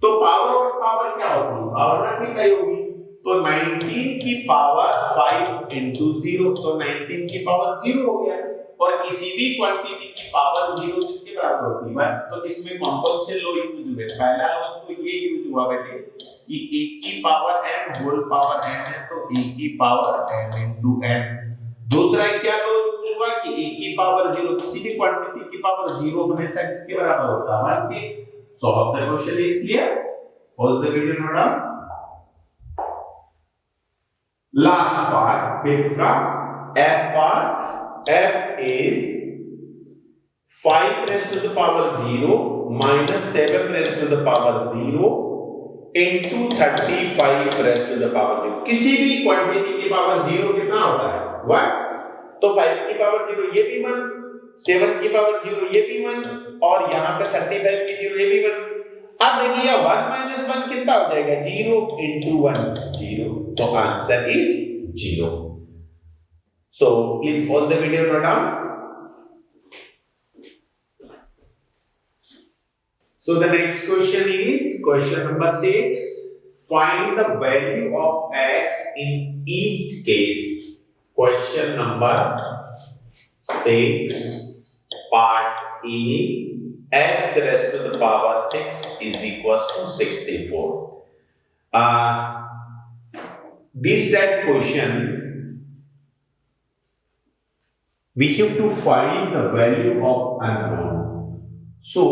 तो पावर और पावर क्या होती है, पावर मल्टीप्लाई होगी, तो 19 की पावर 5 into 0, तो 19 की पावर 0 हो गया। और किसी भी क्वांटिटी की पावर 0 किसके बराबर होती है, तो इसमें कौन से लॉ यूज हुए, पहला लॉ तो ये यूज हुआ बेटे कि a की power m whole power n है, तो a की पावर m into n। दूसरा क्या लॉ यूज हुआ कि a की पावर 0, किसी भी क्वांटिटी की पावर 0 हमेशा किसके बराबर होता है 1 के। Solve the question is clear, pause the video note down. Last part 5th का f is 5 raised to the power 0 minus 7 raised to the power 0 into 35 raised to the power 0. किसी भी क्वांटिटी की पावर 0 कितना होता है 1, तो 5 की power 0 ये भी 1, 7 की पावर 0 ये भी 1 और यहाँ पे 35 की 0 ये भी 1. अब देखिए 1 minus 1 कितना हो जाएगा 0 into 1 0, तो answer is 0. So please pause the video, note down. So the next question is question number 6. Find the value of x in each case. Question number 6, part A. X raised to the power 6 is equals to 64. This type question, we have to find the value of unknown. So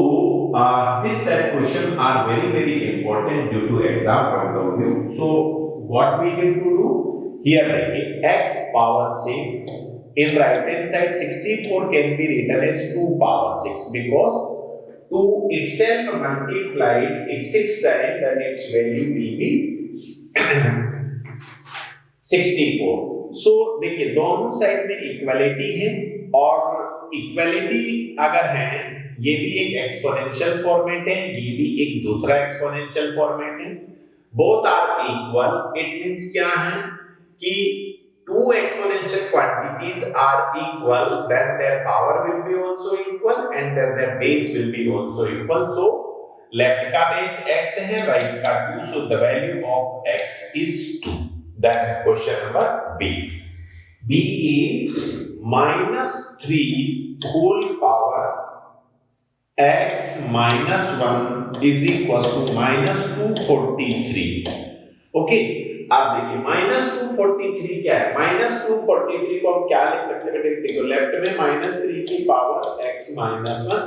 this type question are very important due to exam point of view. So what we have to do here, x power 6 in right hand side 64 can be written as 2 power 6 because 2 itself multiplied if 6 times then its value will be 64. So देखिए दोनों side में equality है और equality अगर है ये भी एक एक्सपोनेंशियल फॉर्मेट है ये भी एक दूसरा एक्सपोनेंशियल फॉर्मेट है, both are equal. It means क्या है कि two exponential quantities are equal then their power will be also equal and then their base will be also equal. So left का base x है, right का 2, so the value of x is 2. Then question number B. B is minus 3 whole power x minus 1 is equals to minus 243. Okay, आप देखिए minus 243 क्या है, minus 243 को हम क्या लिख सकते हैं बेटे, देखो लेफ्ट में माइनस 3 की power x minus 1,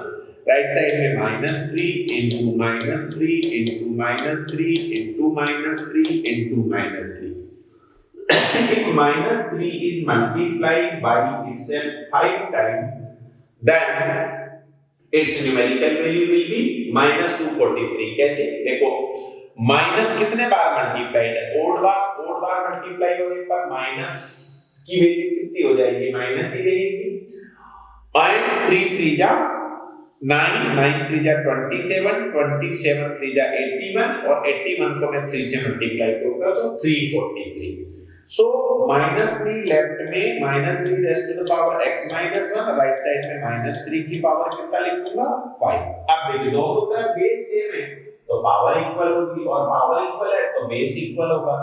right side में minus 3 into minus 3 into minus 3 into minus 3 into minus 3. If minus 3 is multiplied by itself 5 times, then its numerical value will be minus 243. कैसे देखो माइनस कितने बार multiplied है, odd बार multiply होने पर minus की value कितनी हो जाएगी, माइनस ही रहेगी. एंड 3 3 जा 9, 9 3 जा 27, 27 3 जा 81 और 81 को मैं 3 से मल्टीप्लाई करूंगा तो 343. सो माइनस 3 लेफ्ट में minus 3 raise to the power x minus 1, right side में माइनस 3 की पावर कितना लिखूंगा 5. अब देखिए दोनों तरफ बेस सेम है तो पावर इक्वल होगी और पावर इक्वल है तो बेस इक्वल होगा.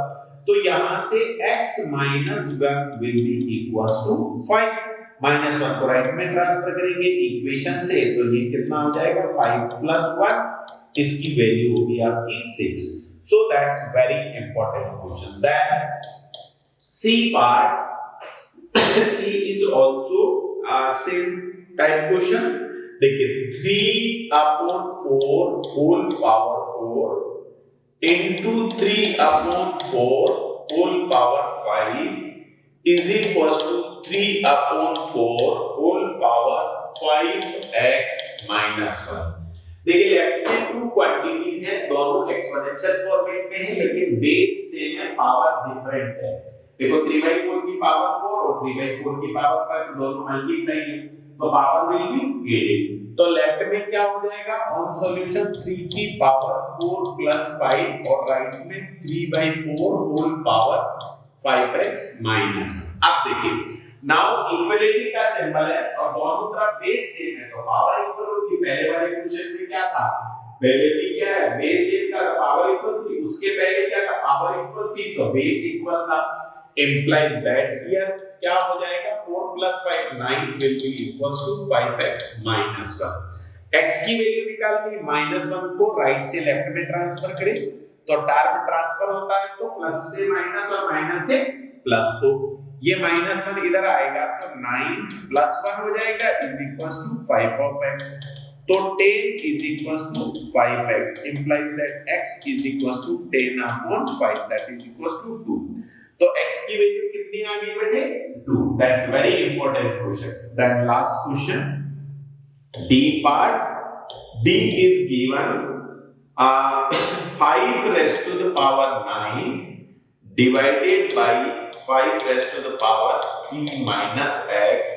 तो यहां से x minus 1 will be equals to 5. Minus 1 को राइट में ट्रांसफर करेंगे इक्वेशन से तो ये कितना हो जाएगा 5 प्लस 1, इसकी वैल्यू होगी आपकी 6. So that's very important question. That C part C is also same type question. देखिए 3/4 whole power 4 into 3/4 whole power 5 is equals to 3/4 whole power 5x minus 1. देखिए लेफ्ट में टू क्वांटिटीज है, दोनों exponential format में है लेकिन base same है, power different है. देखो 3/4 की पावर 4 और 3/4 की पावर 5 दोनों मल्टीप्लाई है तो पावर विल बी 8. तो लेफ्ट में क्या हो जाएगा ऑन सॉल्यूशन 3 की पावर 4 प्लस 5 और राइट में 3/4 होल पावर 5x माइनस 1. अब देखिए नाउ इक्वलिटी का सिंबल है और दोनों तरफ बेस सेम है तो पावर इक्वल होगी. पहले वाले क्वेश्चन में क्या था, पहले भी क्या है बेस सेम था तो पावर इक्वल थी, उसके पहले क्या था पावर इक्वल थी तो बेस इक्वल था. implies that here क्या हो जाएगा 4 plus 5 9 will be equals to 5x minus 1. x की वैल्यू निकालनी, माइनस 1 को राइट से लेफ्ट में ट्रांसफर करें तो टर्म ट्रांसफर होता है तो प्लस से माइनस और माइनस से प्लस, तो ये माइनस 1 इधर आएगा तो 9 प्लस 1 हो जाएगा is equals to 5 of x. तो 10 is equals to 5x implies that x is equals to 10 upon 5 that is equals to 2. तो x की वैल्यू कितनी आ गई बेटे 2. That's very important question. Then last question D part. D is given 5 raised to the power 9 divided by 5 raised to the power 3 minus x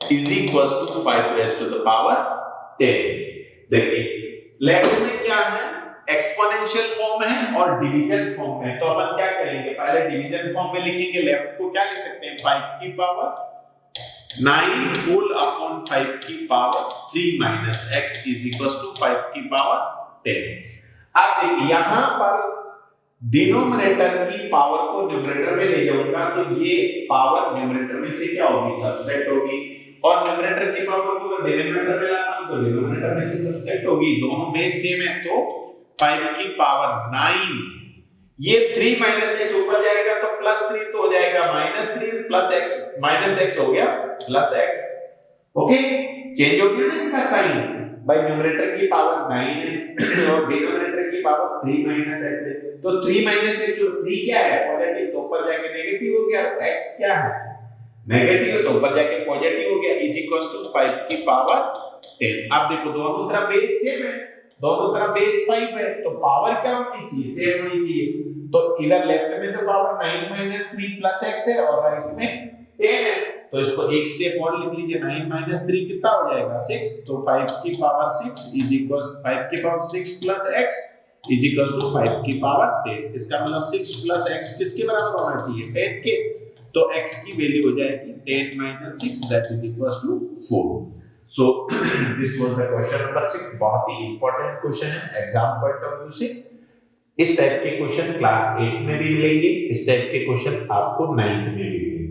is equals to 5 raised to the power 10. देखिए left में क्या है exponential form है और division form है. तो अपन क्या करेंगे पहले डिवीजन फॉर्म में लिखेंगे. लेफ्ट को क्या लिख सकते हैं 5 की पावर 9 होल अपॉन 5 की power 3 minus x is equal to 5 की पावर 10. अब देखिए यहां पर डिनोमिनेटर की पावर को न्यूमरेटर में ले जाऊंगा तो ये पावर न्यूमरेटर में से क्या होगी सब्ट्रैक्ट होगी और न्यूमरेटर की पावर को डिनोमिनेटर में लाता हूं तो डिनोमिनेटर में से सब्ट्रैक्ट होगी. दोनों बेस सेम है तो 5 की पावर 9 ये 3 माइनस x ऊपर जाएगा तो प्लस 3 तो हो जाएगा minus 3 plus x minus x हो गया प्लस x. ओके चेंज हो गया ना इनका साइन. भाई न्यूमरेटर की पावर 9 है और डिनोमिनेटर की पावर 3 माइनस x है. तो 3 माइनस x जो 3 क्या है पॉजिटिव तो ऊपर जाके नेगेटिव हो गया. x क्या है नेगेटिव है तो ऊपर जाके पॉजिटिव हो गया इज इक्वल टू 5 की पावर 10. अब देखो दोनों तरफ बेस सेम है दोनों तरफ बेस 5 है तो पावर क्या होनी चाहिए सेम होनी चाहिए. तो इधर लेफ्ट में तो पावर 9 माइनस 3 प्लस x है और राइट में 10 है. तो इसको एक स्टेप और लिख लीजिए 9 माइनस 3 कितना हो जाएगा 6. तो 5 की पावर 6 इज इक्वल 5 की power 6 plus x is equal to 5 की पावर 10. इसका मतलब 6 प्लस x किसके बराबर होना चाहिए 10 के. तो x की वैल्यू हो जाएगी 10 minus 6 that is equal to 4. So this was the question number 6. बहुत ही इंपॉर्टेंट क्वेश्चन है एग्जाम पॉइंट ऑफ व्यू से. इस टाइप के क्वेश्चन क्लास 8 में भी मिलेंगे इस टाइप के क्वेश्चन आपको 9th में भी मिलेंगे.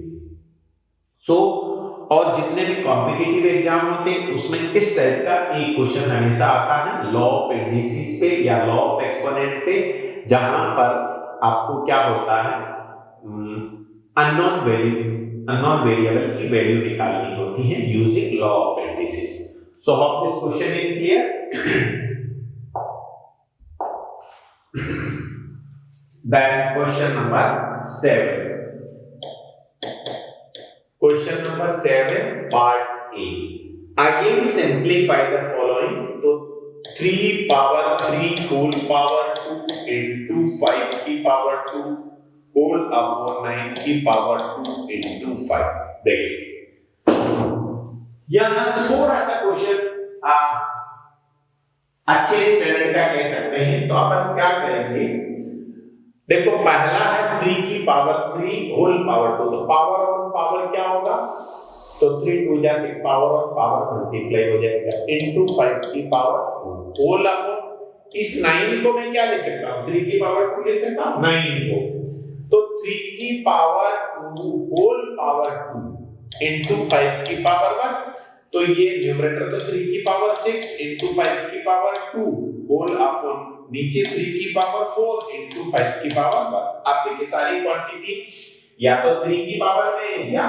सो और जितने भी कॉम्पिटिटिव एग्जाम होते हैं उसमें इस टाइप का एक क्वेश्चन हमेशा आता है लॉ ऑफ इंडिसेस पे या लॉ ऑफ एक्सपोनेंट पे जहां पर आपको क्या होता है अननोन वेरिएबल की वैल्यू निकालनी होती है using law of indices. So hope this question is clear. Then question number 7. Question number 7 part A. Again simplify the following. So 3 power 3 whole power 2 into 5 की power 2 whole upon 9 की power 2 into 5. देखिए यहाँ थोड़ा सा question अच्छे standard का कह सकते हैं. तो अपन क्या करेंगे देखो पहला है 3 की पावर 3 होल पावर 2. तो पावर ऑन पावर क्या होगा तो 3 2 जा 6 पावर ऑन पावर मल्टीप्लाई हो जाएगा इनटू 5 की पावर 2 होल अपॉन इस 9 को मैं क्या ले सकता हूं 3 की पावर 2 ले सकता हूं 9 को. तो 3 की पावर 2 होल पावर 2 इनटू 5 की पावर 1. तो ये न्यूमरेटर तो 3 की पावर 6 इनटू 5 की पावर 2 होल अपॉन नीचे 3 की पावर 4 इनटू 5 की पावर 1. आप देखिए सारी क्वांटिटी या तो 3 की पावर में या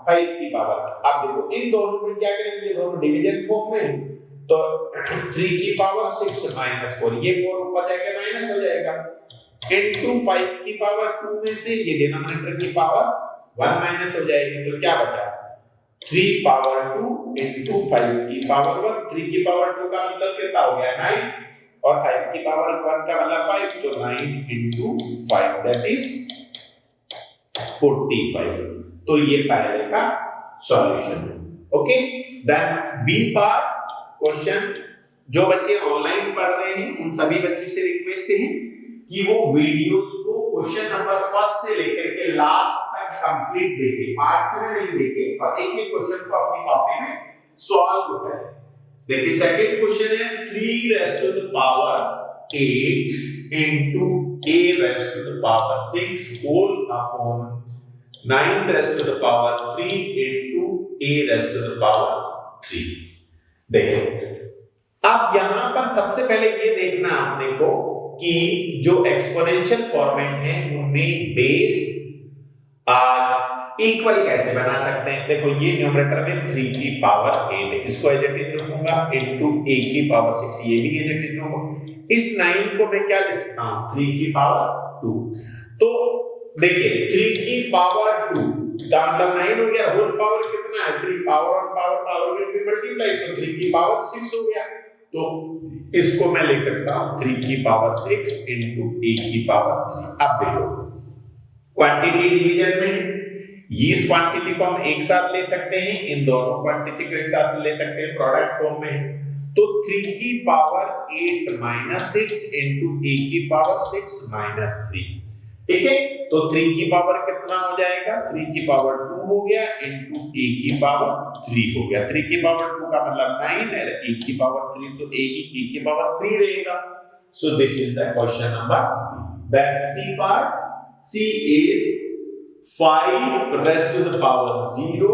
5 की पावर में. आप देखो इन दोनों में क्या करेंगे दोनों डिवीजन फॉर्म में. तो 3 की पावर 6 माइनस 4 ये 4 ऊपर जाके माइनस हो जाएगा इनटू 5 की पावर 2 में से ये डिनोमिनेटर की पावर 1 माइनस हो जाएगी. तो क्या बचा 3 पावर 2 इनटू 5 की पावर 1. 3 की पावर 2 का मतलब कितना हो गया 9 और 5 की पावर 1 का मतलब 5. तो 9 into 5 that is 45. तो ये पहले का सॉल्यूशन है. Okay then B part question. जो बच्चे ऑनलाइन पढ़ रहे हैं उन सभी बच्चों से रिक्वेस्ट है कि वो वीडियोस को क्वेश्चन नंबर फर्स्ट से लेकर के लास्ट तक कंप्लीट देखें. पार्ट से नहीं देखें और एक एक क्वेश्चन को अपनी कॉपी में सॉल्व करें. देखिए सेकंड क्वेश्चन है 3 raised to the power 8 into a raised to the power 6 whole upon 9 raised to the power 3 into a raised to the power 3. देखिए अब यहां पर सबसे पहले ये देखना आपने को कि जो एक्सपोनेंशियल फॉर्मेट है उनमें बेस इक्वल कैसे बना सकते हैं. देखो ये न्यूमरेटर में 3 की पावर 8 है इसको एज इट इज रखूंगा इनटू a की पावर 6 ये भी एज इट इज रखूंगा. इस 9 को मैं क्या लिख सकता हूं 3 की पावर 2. तो देखिए 3 की पावर 2 का मतलब 9 हो गया, होल पावर कितना है 3, power on power power will be multiply, तो 3 की पावर 6 हो गया। तो इसको मैं लिख सकता हूं 3 की पावर 6 इनटू a की पावर 3। अब देखो क्वांटिटी डिवीजन में इस क्वांटिटी को हम एक साथ ले सकते हैं, इन दोनों क्वांटिटी को एक साथ ले सकते हैं प्रोडक्ट फॉर्म में। तो 3 की पावर 8 माइनस 6 इनटू a की पावर 6 माइनस 3, ठीक है। तो 3 की पावर कितना हो जाएगा, 3 की पावर 2 हो गया इनटू a की पावर 3 हो गया। 3 की पावर 2 का मतलब 9 है, a की पावर 3 तो a की पावर 3 रहेगा। सो this is the question number B। Then C part, C is 5 raised to the power 0,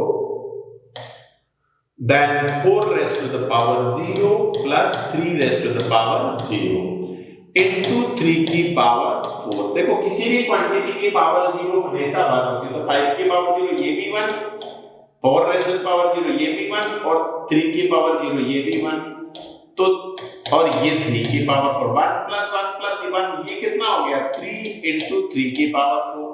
then 4 raised to the power 0 plus 3 raised to the power 0 into 3 की power 4। देखो किसी भी quantity की power 0 हमेशा 1 होती है, तो 5 की पावर 0 ये भी 1, 4 raised to the power 0 ये भी 1 और 3 की पावर 0 ये भी 1, तो और ये 3 की पावर 4 1 प्लस 1 प्लस 1 ये कितना हो गया 3 into 3 की पावर 4।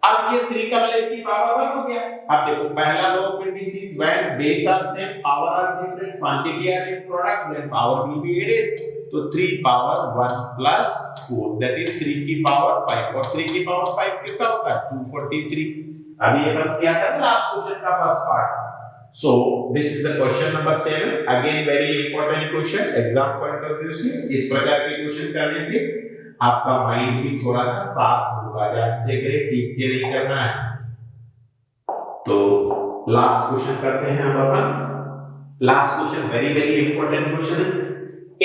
अब ये 3 का प्लस की पावर 1 हो गया। अब देखो पहला law of indices, when base are same power are different quantity are in product then power will be added. तो 3 पावर 1 प्लस 4 दैट इज 3 की पावर 5 और 3 की पावर 5 कितना होता है 243। अभी ये बन गया था लास्ट क्वेश्चन का first part. So this is the question number 7, again very important question exam point of view से। इस प्रकार के क्वेश्चन करने से आपका माइंड भी थोड़ा सा साफ होगा, ध्यान से करें, टीक के नहीं करना है। तो लास्ट क्वेश्चन करते हैं हम अपन। Last question very very important question है,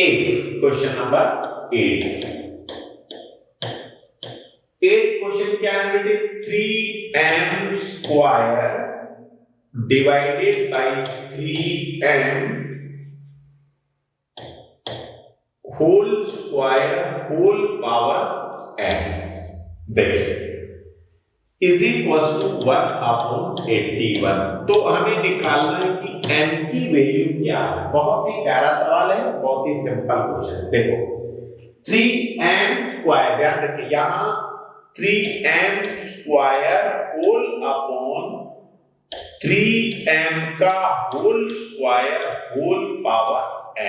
8 क्वेश्चन नंबर 8। 8 क्वेश्चन क्या है बेटे, 3m square divided by 3m whole square whole power m देखिए is equals to 1 upon 81। तो हमें निकालना है कि m की वैल्यू क्या है। बहुत ही प्यारा सवाल है, बहुत ही सिंपल क्वेश्चन है। देखो 3m स्क्वायर, ध्यान रखिए यहां 3m square whole upon 3m का whole square whole power m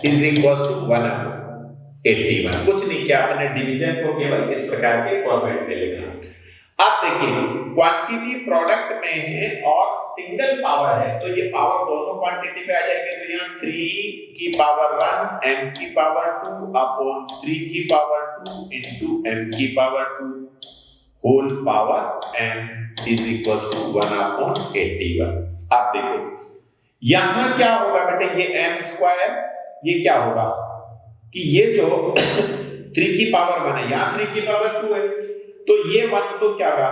is equal to 1/81। कुछ नहीं किया, हमने डिवीजन को केवल इस प्रकार के फॉर्मेट में लिखा। अब देखिए क्वांटिटी प्रोडक्ट में है और सिंगल पावर है, तो ये पावर दोनों क्वांटिटी पे आ जाएंगे। तो यहाँ 3 की पावर 1 m की पावर 2 अपॉन 3 की पावर 2 इनटू m की power 2 whole power m is equal to 1/81। अब देखो यहां क्या होगा बेटे, ये m स्क्वायर ये क्या होगा कि ये जो 3 की पावर 1 है, यहां 3 की पावर 2 है, तो ये 1 तो क्या होगा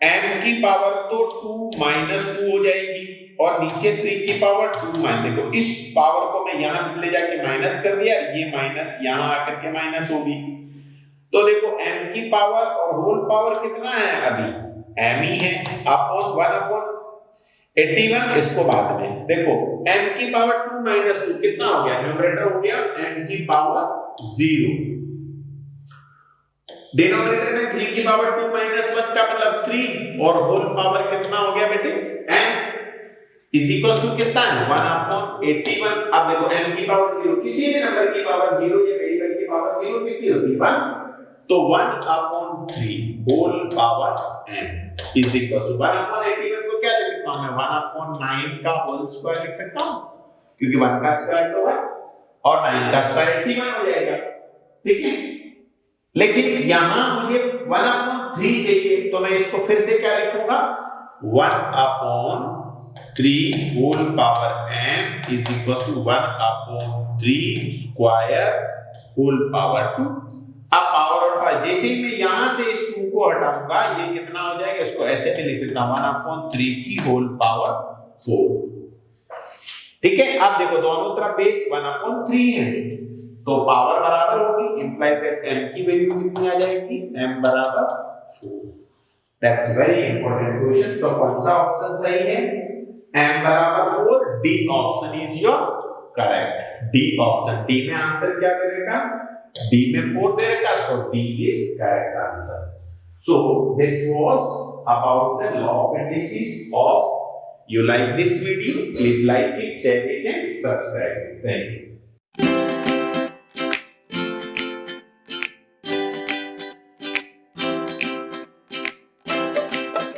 m की पावर तो 2 माइनस 2 हो जाएगी और नीचे 3 की पावर 2 माइनस। देखो इस पावर को मैं यहां ले जाके माइनस कर दिया, ये माइनस यहां आकर के माइनस होगी। तो देखो m की पावर और होल पावर कितना है, अभी m ही है, अपॉन 1/81, इसको बाद में। देखो m की पावर 2 माइनस 2 कितना हो गया, न्यूमरेटर हो गया m की पावर 0, डिनोमिनेटर में 3 की पावर 2 माइनस 1 का मतलब 3 और होल पावर कितना हो गया बेटे m इज इक्वल टू कितना है 1/81। अब देखो m की पावर 0, किसी भी नंबर की पावर 0 या वेरिएबल की पावर 0 कितनी होती है 1, तो 1/3 whole power m is equal to 1/81 को क्या लिख सकता हूं मैं 1/9 का होल स्क्वायर लिख सकता हूं, क्योंकि 1 का स्क्वायर तो है और 9 का स्क्वायर 81 हो जाएगा, ठीक है। लेकिन यहां मुझे 1/3 चाहिए, तो मैं इसको फिर से क्या लिखूंगा 1/3 whole power m is equal to 1/3 square whole power 2। अब पावर और पावर जैसे ही मैं यहां से इस 2 को हटाऊंगा ये कितना हो जाएगा, इसको ऐसे भी लिख सकता हूं 1/3 की होल पावर 4, ठीक है। अब देखो दोनों तरफ बेस 1/3 है, तो पावर बराबर होगी, इंप्लाई दैट m की वैल्यू कितनी आ जाएगी m बराबर 4। That's very important question. So कौन सा ऑप्शन सही है, m बराबर 4, D option is your correct. D option, D में आंसर क्या दे रखा, डी में 4 दे रखा, तो D is correct answer. So this was about the law of indices of. You like this video? Please like it, share it, and subscribe. Thank you.